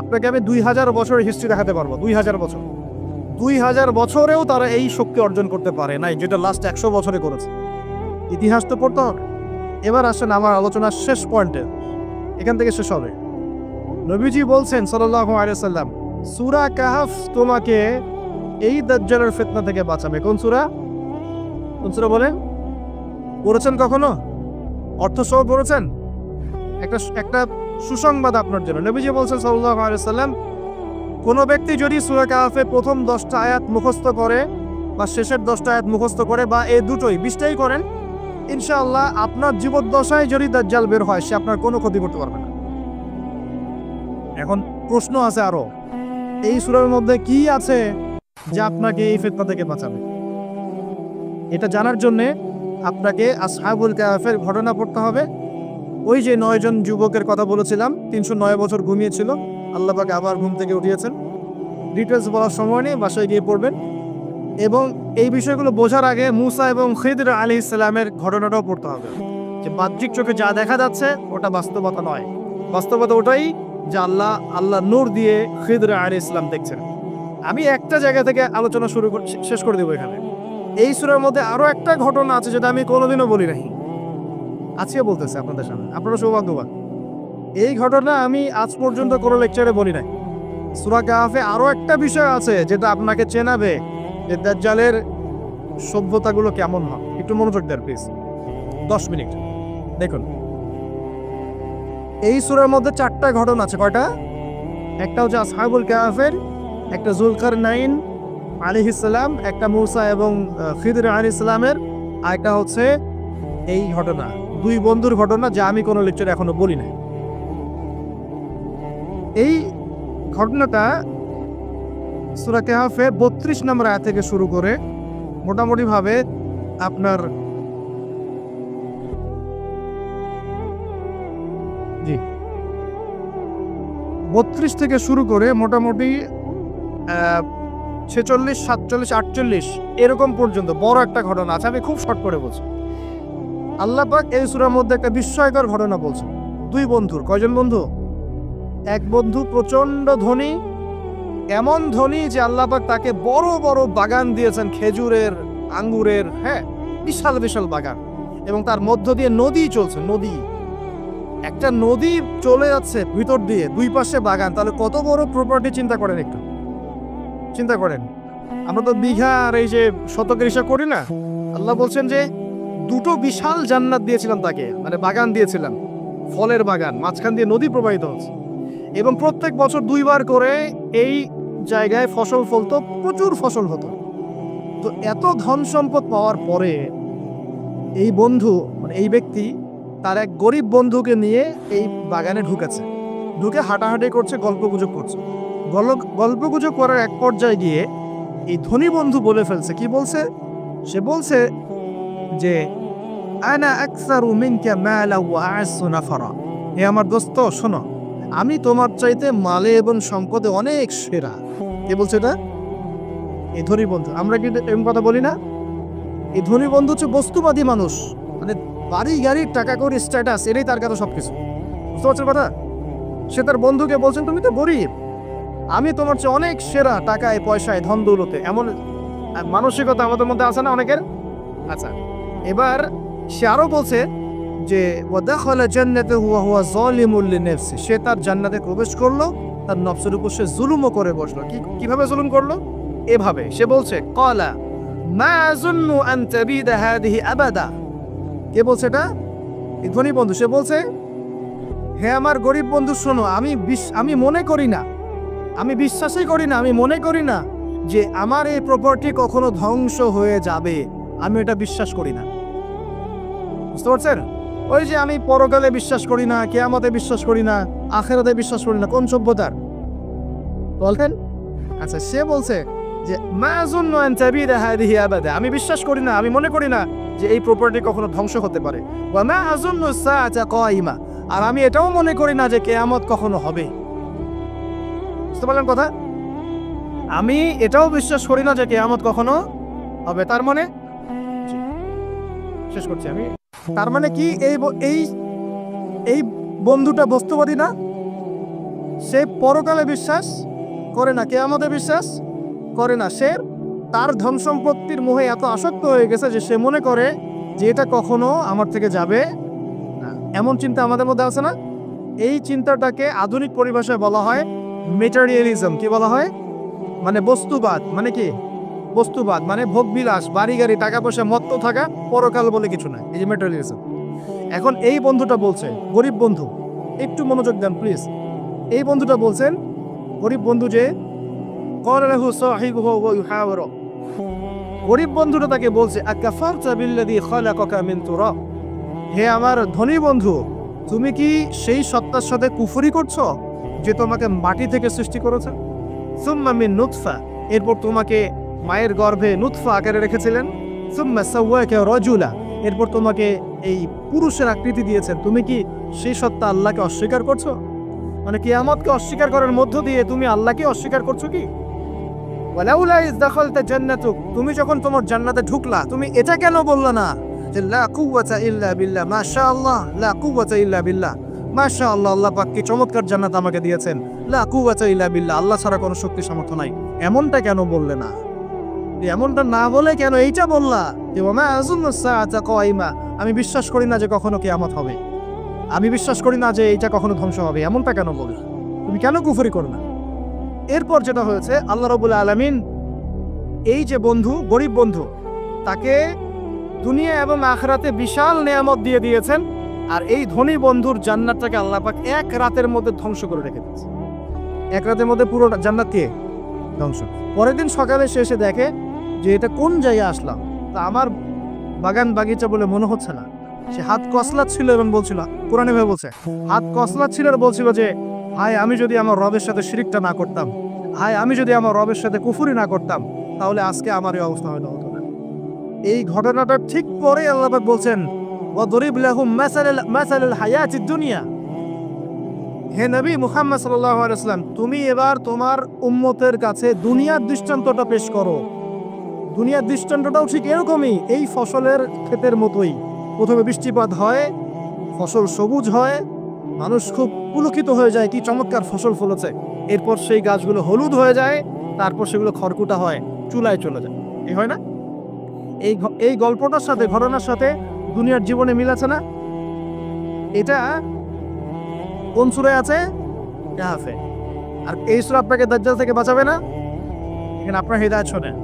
আপনাকে আমি 2000 বছরের হিস্ট্রি দেখাতে পারবো। 2000 বছরেও তারা এই শক্তি অর্জন করতে পারে নাই যেটা লাস্ট 100 বছরে করেছে। ইতিহাস তো পড়তে হবে। এবার আসেন আমার আলোচনার শেষ পয়েন্টে, এখান থেকে শেষ হবে। নবীজি বলছেন সাল্লাল্লাহু আলাইহি ওয়াসাল্লাম, সূরা কাহফ তোমাকে এই দাজ্জালের ফিতনা থেকে বাঁচাবে। কোন সূরা? কোন সূরা বলেন? পড়েছেন কখনো? অর্থ সহ পড়েছেন? একটা সুসংবাদ আপনার জন্য। নবীজি বলছেন সাল্লাল্লাহু আলাইহি ওয়াসাল্লাম, কোন ব্যক্তি যদি সূরা কাহফের প্রথম 10টা আয়াত মুখস্থ করে বা শেষের 10টা আয়াত মুখস্থ করে বা এই দুটোই 20টাই করেন, ইনশাআল্লাহ আপনার জীবদ্দশায় যদি দাজ্জাল বের হয় সে আপনার কোনো ক্ষতি করতে পারবে না। এখন প্রশ্ন আছে আরো, এই সূরার মধ্যে কি আছে যা আপনাকে এই ফিতনা থেকে বাঁচাবে? এটা জানার জন্য আপনাকে আসহাবুল কাহফের ঘটনা পড়তে হবে। ওই যে 9 জন যুবকের কথা বলেছিলাম, 309 বছর ঘুমিয়েছিল, আল্লাহ পাক আবার ঘুম থেকে উঠিয়েছেন। ডিটেলস বলার সময় নেই, বাসায় গিয়ে পড়বেন। এবং এই বিষয়গুলো বোঝার আগে মুসা এবং খিদর আলাইহিস সালামের ঘটনাটাও পড়তে হবে। যে বাহ্যিক চোখে যা দেখা যাচ্ছে ওটা বাস্তবতা নয়, বাস্তবতা ওটাই যে আল্লাহ নূর দিয়ে খিদর আলাইহিস সালাম দেখছেন। আমি একটা জায়গা থেকে আলোচনা শেষ করে দেবো এখানে। এই সূরার মধ্যে আরো একটা ঘটনা আছে যেটা আমি কোনোদিনও বলি নাই, আজকে বলতেছি আপনাদের সামনে। আপনারা সৌভাগ্যবান, এই ঘটনা আমি আজ পর্যন্ত কোনো লেকচারে বলি নাই। সূরা কাহফে আরো একটা বিষয় আছে যেটা আপনাকে চেনাবে যে দাজ্জালের সভ্যতাগুলো কেমন হয়। একটু মনোযোগ দেন প্লিজ, 10 মিনিট দেখুন। এই সূরার মধ্যে 4টা ঘটনা আছে। কয়টা? একটা হচ্ছে আসহাবুল কাহফের, একটা যুলকারনাইন আলাইহিস সালাম, একটা মুসা এবং খিদর আলাইহিস সালামের, আর একটা হচ্ছে এই ঘটনা, 2 বন্ধুর ঘটনা যা আমি কোনো লেকচারে এখনো বলি নাই। এই ঘটনাটা সূরা কাহফে 32 নম্বর আয়াত থেকে শুরু করে মোটামুটি ভাবে আপনার 32 থেকে শুরু করে মোটামুটি 46, 47, 48 এরকম পর্যন্ত বড় একটা ঘটনা আছে। আমি খুব শর্ট করে বলছি। আল্লাহ পাক এই সূরার মধ্যে একটা বিস্ময়কর ঘটনা বলছেন। 2 বন্ধুর, কয়জন বন্ধু? এক বন্ধু প্রচন্ড ধনী, এমন ধনী যে আল্লাহ পাক তাকে বড় বড় বাগান দিয়েছেন, খেজুরের, আঙ্গুরের, হ্যাঁ, বিশাল বিশাল বাগান। এবং তার মধ্য দিয়ে নদী চলছে। নদী, একটা নদী চলে যাচ্ছে ভিতর দিয়ে, 2 পাশে বাগান। তাহলে কত বড় প্রপার্টি চিন্তা করেন, একটু চিন্তা করেন। আমরা তো বিঘা আর এই যে শতকের হিসাব করি না। আল্লাহ বলছেন যে 2টো বিশাল জান্নাত দিয়েছিলাম তাকে, মানে বাগান দিয়েছিলাম, ফলের বাগান, মাঝখান দিয়ে নদী প্রবাহিত হচ্ছে। এবং প্রত্যেক বছর 2 বার করে এই জায়গায় ফসল ফলতো, প্রচুর ফসল হতো। তো এত ধন সম্পদ পাওয়ার পরে এই বন্ধু, মানে এই ব্যক্তি, তার এক গরিব বন্ধুকে নিয়ে এই বাগানে ঢুকেছে। ঢুকে হাঁটাহাঁটি করছে, গল্পগুজব করছে। গল্পগুজব করার এক পর্যায়ে গিয়ে এই ধনী বন্ধু বলে ফেলছে, কি বলছে? সে বলছে যে আনা আকসারু মিনকা মালা ওয়া আ'আসসু নাফারা। হে আমার দোস্ত শোনো, আমি তোমার চাইতে মালে এবং সম্পদে অনেক সেরা। কে বলছে এটা? এই ধনী বন্ধু। আমরা কি এরকম কথা বলি না? এই ধনী বন্ধু হচ্ছে বস্তুবাদী মানুষ, মানে বাড়ি গাড়ি, টাকা কড়ি, স্ট্যাটাস, এটাই তার কাছে সবকিছু। বুঝতে পারছেন কথা? সে তার বন্ধুকে বলছেন, তুমি তো গরিব, আমি তোমার চেয়ে অনেক সেরা টাকায়, পয়সায়, ধন দৌলতে। এমন মানসিকতা আমাদের মধ্যে আছে না অনেকের? আচ্ছা, এবার সে আরো বলছে যে ওয়াদাখালা জান্নাতাহু ওয়া হুয়া যালিমুল লিনাফসি। সে তার জান্নাতে প্রবেশ করলো, তার নফসের উপর সে জুলুমও করে বসলো। কিভাবে জুলুম করলো? এভাবে সে বলছে, ক্বালা মা আযুন্নু আন তাবিদা হাদিহি আবাদা। কে বলছে এটা? এই ধনী বন্ধু। সে বলছে, হে আমার গরিব বন্ধু শোনো, আমি মনে করি না, আমি বিশ্বাসই করি না, আমি মনে করি না যে আমার এই প্রপার্টি কখনো ধ্বংস হয়ে যাবে। আমি এটা বিশ্বাস করি না। বুঝতে পারছেন? ওই যে আমি পরকালে বিশ্বাস করি না, কিয়ামতে বিশ্বাস করি না, আখিরাতে বিশ্বাস করি না, কোন সভ্যতার বলতেন? আচ্ছা, সে বলছে যে মা আযুন্নু আন তাবিদা হাদিহি আবাদা। আমি বিশ্বাস করি না, আমি মনে করি না যে এই প্রপার্টি কখনো ধ্বংস হতে পারে। ওয়া মা আযুন্নু সাআতা কায়িমা। আর আমি এটাও মনে করি না যে কিয়ামত কখনো হবে। বুঝতে পারলেন কথা? আমি এটাও বিশ্বাস করি না যে কিয়ামত কখনো হবে। তার মানে শেষ করছি আমি। তার মানে কি? এই বন্ধুটা বস্তুবাদী না, সে পরকালে বিশ্বাস করে না, কিয়ামতে বিশ্বাস করে না। সে তার ধন সম্পত্তির মোহে এত আসক্ত হয়ে গেছে যে সে মনে করে যে এটা কখনো আমার থেকে যাবে না। এমন চিন্তা আমাদের মধ্যে আছে না? এই চিন্তাটাকে আধুনিক পরিভাষায় বলা হয় মেটেরিয়ালিজম। কি বলা হয়? মানে বস্তুবাদ। মানে কি? বস্তুবাদ মানে ভোগবিলাস, বাড়ি গাড়ি, টাকা পয়সা, মত্ত থাকা, পরকাল বলে কিছু নাই। এই যে মেটেরিয়ালিজম। এখন এই বন্ধুটা বলছে, গরিব বন্ধু, একটু মনোযোগ দেন প্লিজ। এই বন্ধুটা বলছেন, গরিব বন্ধু যে গরিব বন্ধুটা তাকে বলছে, আকাফারতা বিল্লাযী খালাকাকা মিন তুরাব, হে আমার ধনী বন্ধু, তুমি কি সেই সত্তার সাথে কুফরি করছো যে তোমাকে মাটি থেকে সৃষ্টি করেছে? সুম্মা মিন নুতফা, এরপর তোমাকে মায়ের গর্ভে নুতফা আকারে রেখেছিলেন। সুম্মা সাওয়াকা রাজুলা, এরপর তোমাকে এই পুরুষের আকৃতি দিয়েছেন। তুমি কি সেই সত্তা আল্লাহকে অস্বীকার করছো? মানে কিয়ামতকে অস্বীকার করার মধ্য দিয়ে তুমি আল্লাহকে অস্বীকার করছো কি? ওয়ালাউলা ইয দাখালতা জান্নাতুক, তুমি যখন তোমার জান্নাতে ঢুকলা তুমি এটা কেন বললা না যে লা কুওয়াতা ইল্লা বিল্লাহ, মাশাআল্লাহ, লা কুওয়াতা ইল্লা বিল্লাহ, মাশাআল্লাহ, আল্লাহ পাক কি চমৎকার জান্নাত আমাকে দিয়েছেন, লা কুওয়াতা ইল্লা বিল্লাহ, আল্লাহ ছাড়া কোনো শক্তি সামর্থ্য নাই, এমনটা কেন বললে না? এমনটা না বলে কেন এইটা বললা যে ওমা আযুন্নুস সাআতা কায়িমা, আমি বিশ্বাস করি না যে কখনো কিয়ামত হবে, আমি বিশ্বাস করি না যে এইটা কখনো ধ্বংস হবে, এমনটা কেন বললা? তুমি কেন কুফরি করো না? এরপর যেটা হয়েছে, আল্লাহ রাব্বুল আলামিন এই যে বন্ধু, গরিব বন্ধু, তাকে দুনিয়া এবং আখিরাতে বিশাল নেয়ামত দিয়ে দিয়েছেন, আর এই ধনী বন্ধুর জান্নাতটাকে আল্লাহ পাক এক রাতের মধ্যে ধ্বংস করে রেখে দিয়েছে। এক রাতের মধ্যে পুরো জান্নাতকে ধ্বংস। পরের দিন সকালে সে এসে দেখে যে এটা কোন জায়গায় আসলাম, তা আমার বাগান বাগিচা বলে মনে হচ্ছে না। সে হাত কসলাচ্ছিল এবং বলছিল, কোরআনে ভাবে বলছে, হাত কসলাচ্ছিল আর বলছিল যে হায় আমি যদি আমার রবের সাথে শিরকটা না করতাম, হায় আমি যদি আমার রবের সাথে কুফরি না করতাম, তাহলে আজকে আমার এই অবস্থা হয়তো হতো না। এই ঘটনাটা ঠিক পরে আল্লাহ পাক বলছেন, ওয়াদরিব লাহুম মাসালাল হায়াতিদ দুনিয়া, হে নবী মুহাম্মদ সাল্লাল্লাহু আলাইহি ওয়াসাল্লাম, তুমি এবার তোমার উম্মতের কাছে দুনিয়ার দৃষ্টান্তটা পেশ করো। দুনিয়ার দৃষ্টান্তটাও ঠিক এরকমই, এই ফসলের ক্ষেতের মতোই। প্রথমে বৃষ্টিপাত হয়, ফসল সবুজ হয়, মানুষ খুব পুলকিত হয়ে যায়, কি চমৎকার ফসল ফলেছে। এরপর সেই গাছগুলো হলুদ হয়ে যায়, তারপর সেগুলো খড়কুটা হয়, চুলায় চলে যায়। এই হয় না? এই গল্পটার সাথে, ঘটনার সাথে দুনিয়ার জীবনে মিল আছে না? এটা কোন সূরায় আছে? কাহফে। আর এই সূরা আপনাকে দাজ্জাল থেকে বাঁচাবে না? এখানে আপনার হিদায়াত শোনেন,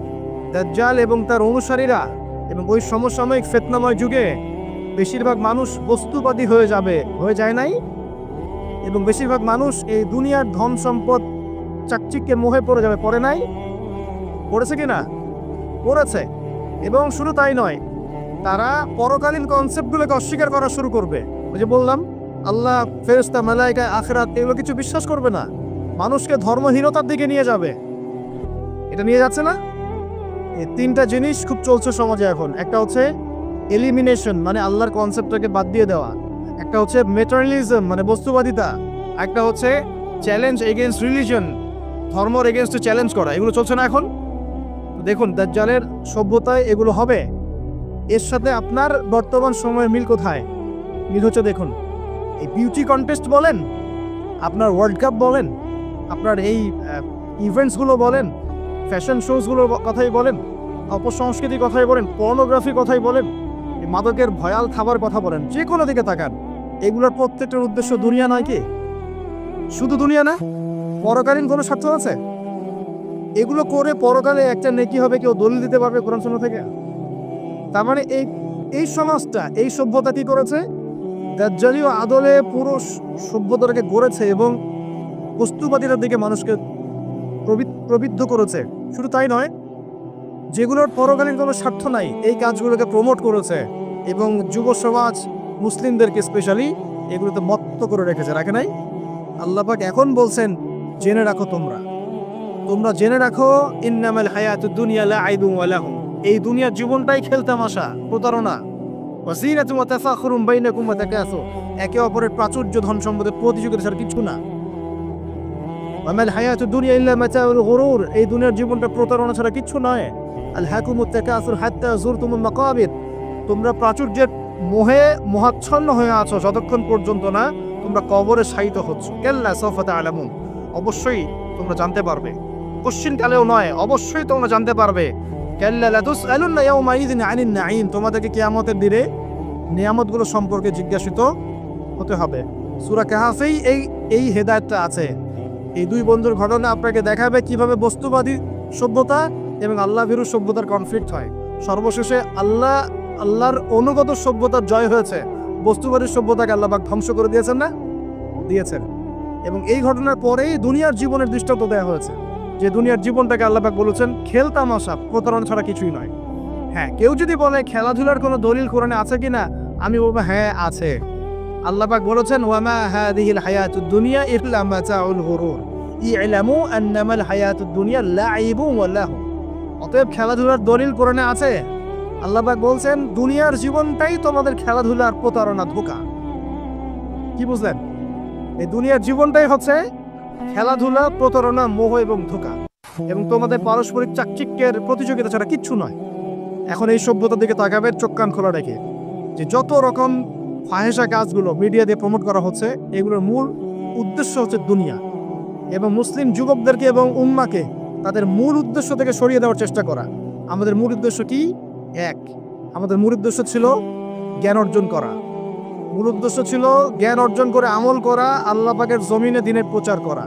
দাজ্জাল এবং তার অনুসারীরা এবং ওই সমসাময়িক ফিতনাময় যুগে বেশিরভাগ মানুষ বস্তুবাদী হয়ে যাবে, হয়ে যায় নাই? এবং বেশিরভাগ মানুষ এই দুনিয়ার ধন সম্পদ চাকচিক্যে মোহে পড়ে যাবে, পড়ে নাই? পড়েছে কিনা? পড়েছে। এবং শুধু তাই নয়, তারা পরকালীন কনসেপ্টগুলোকে অস্বীকার করা শুরু করবে। ওই যে বললাম, আল্লাহ, ফেরেশতা, মালায়েকা, আখিরাত, এগুলো কিছু বিশ্বাস করবে না, মানুষকে ধর্মহীনতার দিকে নিয়ে যাবে। এটা নিয়ে যাচ্ছে না? এই তিনটা জিনিস খুব চলছে সমাজে এখন। একটা হচ্ছে এলিমিনেশন, মানে আল্লাহর কনসেপ্টটাকে বাদ দিয়ে দেওয়া। একটা হচ্ছে মেটেরিয়ালিজম, মানে বস্তুবাদিতা। একটা হচ্ছে চ্যালেঞ্জ এগেইনস্ট রিলিজন, ধর্মর এগেইনস্টে চ্যালেঞ্জ করা। এগুলো চলছে না এখন? দেখুন, দাজ্জালের সভ্যতায় এগুলো হবে। এর সাথে আপনার বর্তমান সময়ের মিল কোথায়? মিল হচ্ছে, দেখুন, এই বিউটি কন্টেস্ট বলেন, আপনার ওয়ার্ল্ড কাপ বলেন, আপনার এই ইভেন্টসগুলো বলেন, ফ্যাশন শোজগুলোর কথাই বলেন, অপসংস্কৃতির কথাই বলেন, পর্নোগ্রাফির কথাই বলেন, মাদকের ভয়াল খাবার কথা বলেন, যে কোনো দিকে তাকান, এগুলোর প্রত্যেকটার উদ্দেশ্য দুনিয়া নয় কি? শুধু দুনিয়া না, পরকালীন কোনো স্বার্থ আছে? এগুলো করে পরকালে একটা নেকি হবে, কেউ দলিল দিতে পারবে কোরআন সুন্নাহ থেকে? তার মানে এই সমাজটা, এই সভ্যতা কি করেছে? দাজ্জালীয় আদলে পুরো সভ্যতাটাকে গড়েছে এবং বস্তুবাদিতার দিকে মানুষকে প্রবৃদ্ধ করেছে। শুধু তাই নয়, যেগুলোর পরকালীন কোনো স্বার্থ নাই এই কাজগুলোকে প্রমোট করেছে এবং যুব সমাজ, মুসলিমদেরকে স্পেশালি এগুলোতে মত্ত করে রেখেছে, রাখে নাই? আল্লাহ পাক এখন বলছেন, জেনে রাখো, তোমরা জেনে রাখো, ইন্নামাল হায়াতুদ দুনিয়া লাইবুন ওয়া লাহু, এই দুনিয়ার জীবনটাই খেলতামাশা, প্রতারণা। ওয়াসিনাতুন ওয়া তাফাখুরুন বাইনাকুম ওয়া তাকাসুর, একে অপরের প্রাচুর্য, ধন সম্পদের প্রতিযোগিতা ছাড়া কিছু না। ওয়ামাল হায়াতুদ দুনিয়া ইল্লা মাতাউল গুরুর, এই দুনিয়ার জীবনটা প্রতারণা ছাড়া কিছু নয়। আলহাকুমুত তাকাসুর হাত্তা যুরতুমুল মাকাবির, তোমরা প্রাচুর্যের মোহে মোহাচ্ছন্ন হয়ে আছো যতক্ষণ পর্যন্ত না তোমরা কবরে শায়িত হচ্ছ। কাল্লা সাওফা তা'লামুন, অবশ্যই তোমরা জানতে পারবে, কোশ্চিনকালেও নয়, অবশ্যই তোমরা জানতে পারবে। কাল্লা লা তুসআলুনা ইয়াওমাইযিন আনিন নাঈম, তোমাদেরকে কিয়ামতের দিনে নিয়ামতগুলো সম্পর্কে জিজ্ঞাসিত হতে হবে। সূরা কাহাফেই এই হেদায়েতটা আছে। এই দুই বন্ধুর ঘটনা আপনাকে দেখাবে কিভাবে বস্তুবাদী সভ্যতা এবং আল্লাহ ভীরু সভ্যতার কনফ্লিক্ট হয়। সর্বশেষে আল্লাহর অনুগত সভ্যতার জয় হয়েছে, বস্তুবাদী সভ্যতাকে আল্লাহ পাক ধ্বংস করে দিয়েছেন না? দিয়েছেন। এবং এই ঘটনার পরেই দুনিয়ার জীবনের দৃষ্টান্ত দেওয়া হয়েছে, যে দুনিয়ার জীবনটাকে আল্লাহ পাক বলেছেন খেল তামাশা, প্রতারণা ছাড়া কিছুই নয়। হ্যাঁ, কেউ যদি বলে খেলাধুলার কোনো দলিল কোরআনে আছে কিনা, আমি বলবো হ্যাঁ আছে। আল্লাহ পাক বলেছেন ওয়ামা হাদিহিল হায়াতুদ দুনিয়া ইল্লা মাতাউল গুরুর ইলামু আন্নামাল হায়াতুদ দুনিয়া লাইবুন ওয়া লাহু। অতএব খেলাধুলার দলিল কোরআনে আছে। আল্লাহ পাক বলছেন দুনিয়ার জীবনটাই তোমাদের খেলাধুলার প্রতারণা, ধোঁকা। কি বুঝলেন? এই দুনিয়ার জীবনটাই হচ্ছে খেলাধুলা, প্রতারণা, মোহ এবং ধোঁকা, এবং তোমাদের পারস্পরিক চাকচিক্যের প্রতিযোগিতা ছাড়া কিচ্ছু নয়। এখন এই সভ্যতার দিকে তাকাবে চোখ কান খোলা রেখে, যে যত রকম ফাহেসা কাজগুলো মিডিয়া দিয়ে প্রমোট করা হচ্ছে, এগুলোর মূল উদ্দেশ্য হচ্ছে দুনিয়া, এবং মুসলিম যুবকদেরকে এবং উম্মাকে তাদের মূল উদ্দেশ্য থেকে সরিয়ে দেওয়ার চেষ্টা করা। আমাদের মূল উদ্দেশ্য কি? এক, আমাদের মূল উদ্দেশ্য ছিল জ্ঞান অর্জন করা। মূল উদ্দেশ্য ছিল জ্ঞান অর্জন করে আমল করা, আল্লাহ পাকের জমিনে দ্বীনের প্রচার করা।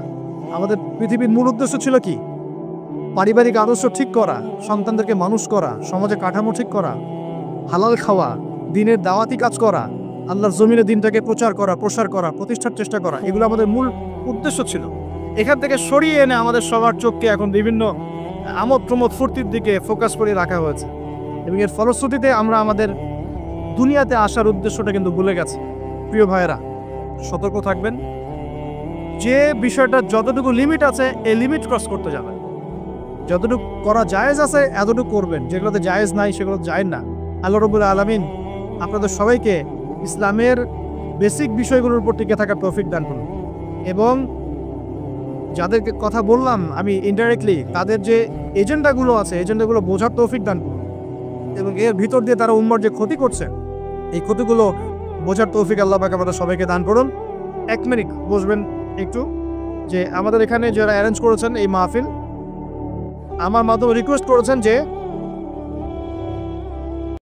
আমাদের পৃথিবীর মূল উদ্দেশ্য ছিল কি? পারিবারিক আদর্শ ঠিক করা, সন্তানদেরকে মানুষ করা, সমাজে কাঠামো ঠিক করা, হালাল খাওয়া, দ্বীনের দাওয়াতি কাজ করা, আল্লাহর জমিনে দ্বীনটাকে প্রচার করা, প্রসার করা, প্রতিষ্ঠার চেষ্টা করা। এগুলো আমাদের মূল উদ্দেশ্য ছিল। এখান থেকে সরিয়ে এনে আমাদের সবার চোখকে এখন বিভিন্ন আমোদ প্রমোদ ফুর্তির দিকে ফোকাস করে রাখা হয়েছে, এবং এর ফলশ্রুতিতে আমরা আমাদের দুনিয়াতে আসার উদ্দেশ্যটা কিন্তু ভুলে গেছি। প্রিয় ভাইয়েরা, সতর্ক থাকবেন। যে বিষয়টা যতটুকু লিমিট আছে, এই লিমিট ক্রস করতে যাবেন। যতটুকু করা জায়েজ আছে এতটুকু করবেন, যেগুলোতে জায়েজ নাই সেগুলো যায় না। আল্লাহ রাব্বুল আলামিন আপনাদের সবাইকে ইসলামের বেসিক বিষয়গুলোর উপর টিকে থাকার তৌফিক দান করুন, এবং যাদেরকে কথা বললাম আমি ইনডাইরেক্টলি, তাদের যে এজেন্ডাগুলো আছে, এজেন্ডাগুলো বোঝার তৌফিক দান করুন, এবং এর ভিতর দিয়ে তারা উম্মার যে ক্ষতি করছে, এই ক্ষতিগুলো বোঝার তৌফিক আল্লাহ পাক আমাদের সবাইকে দান করুন। এক মিনিট বসবেন একটু, যে আমাদের এখানে যারা অ্যারেঞ্জ করেছেন এই মাহফিল, আমার মাধ্যমে রিকোয়েস্ট করেছেন যে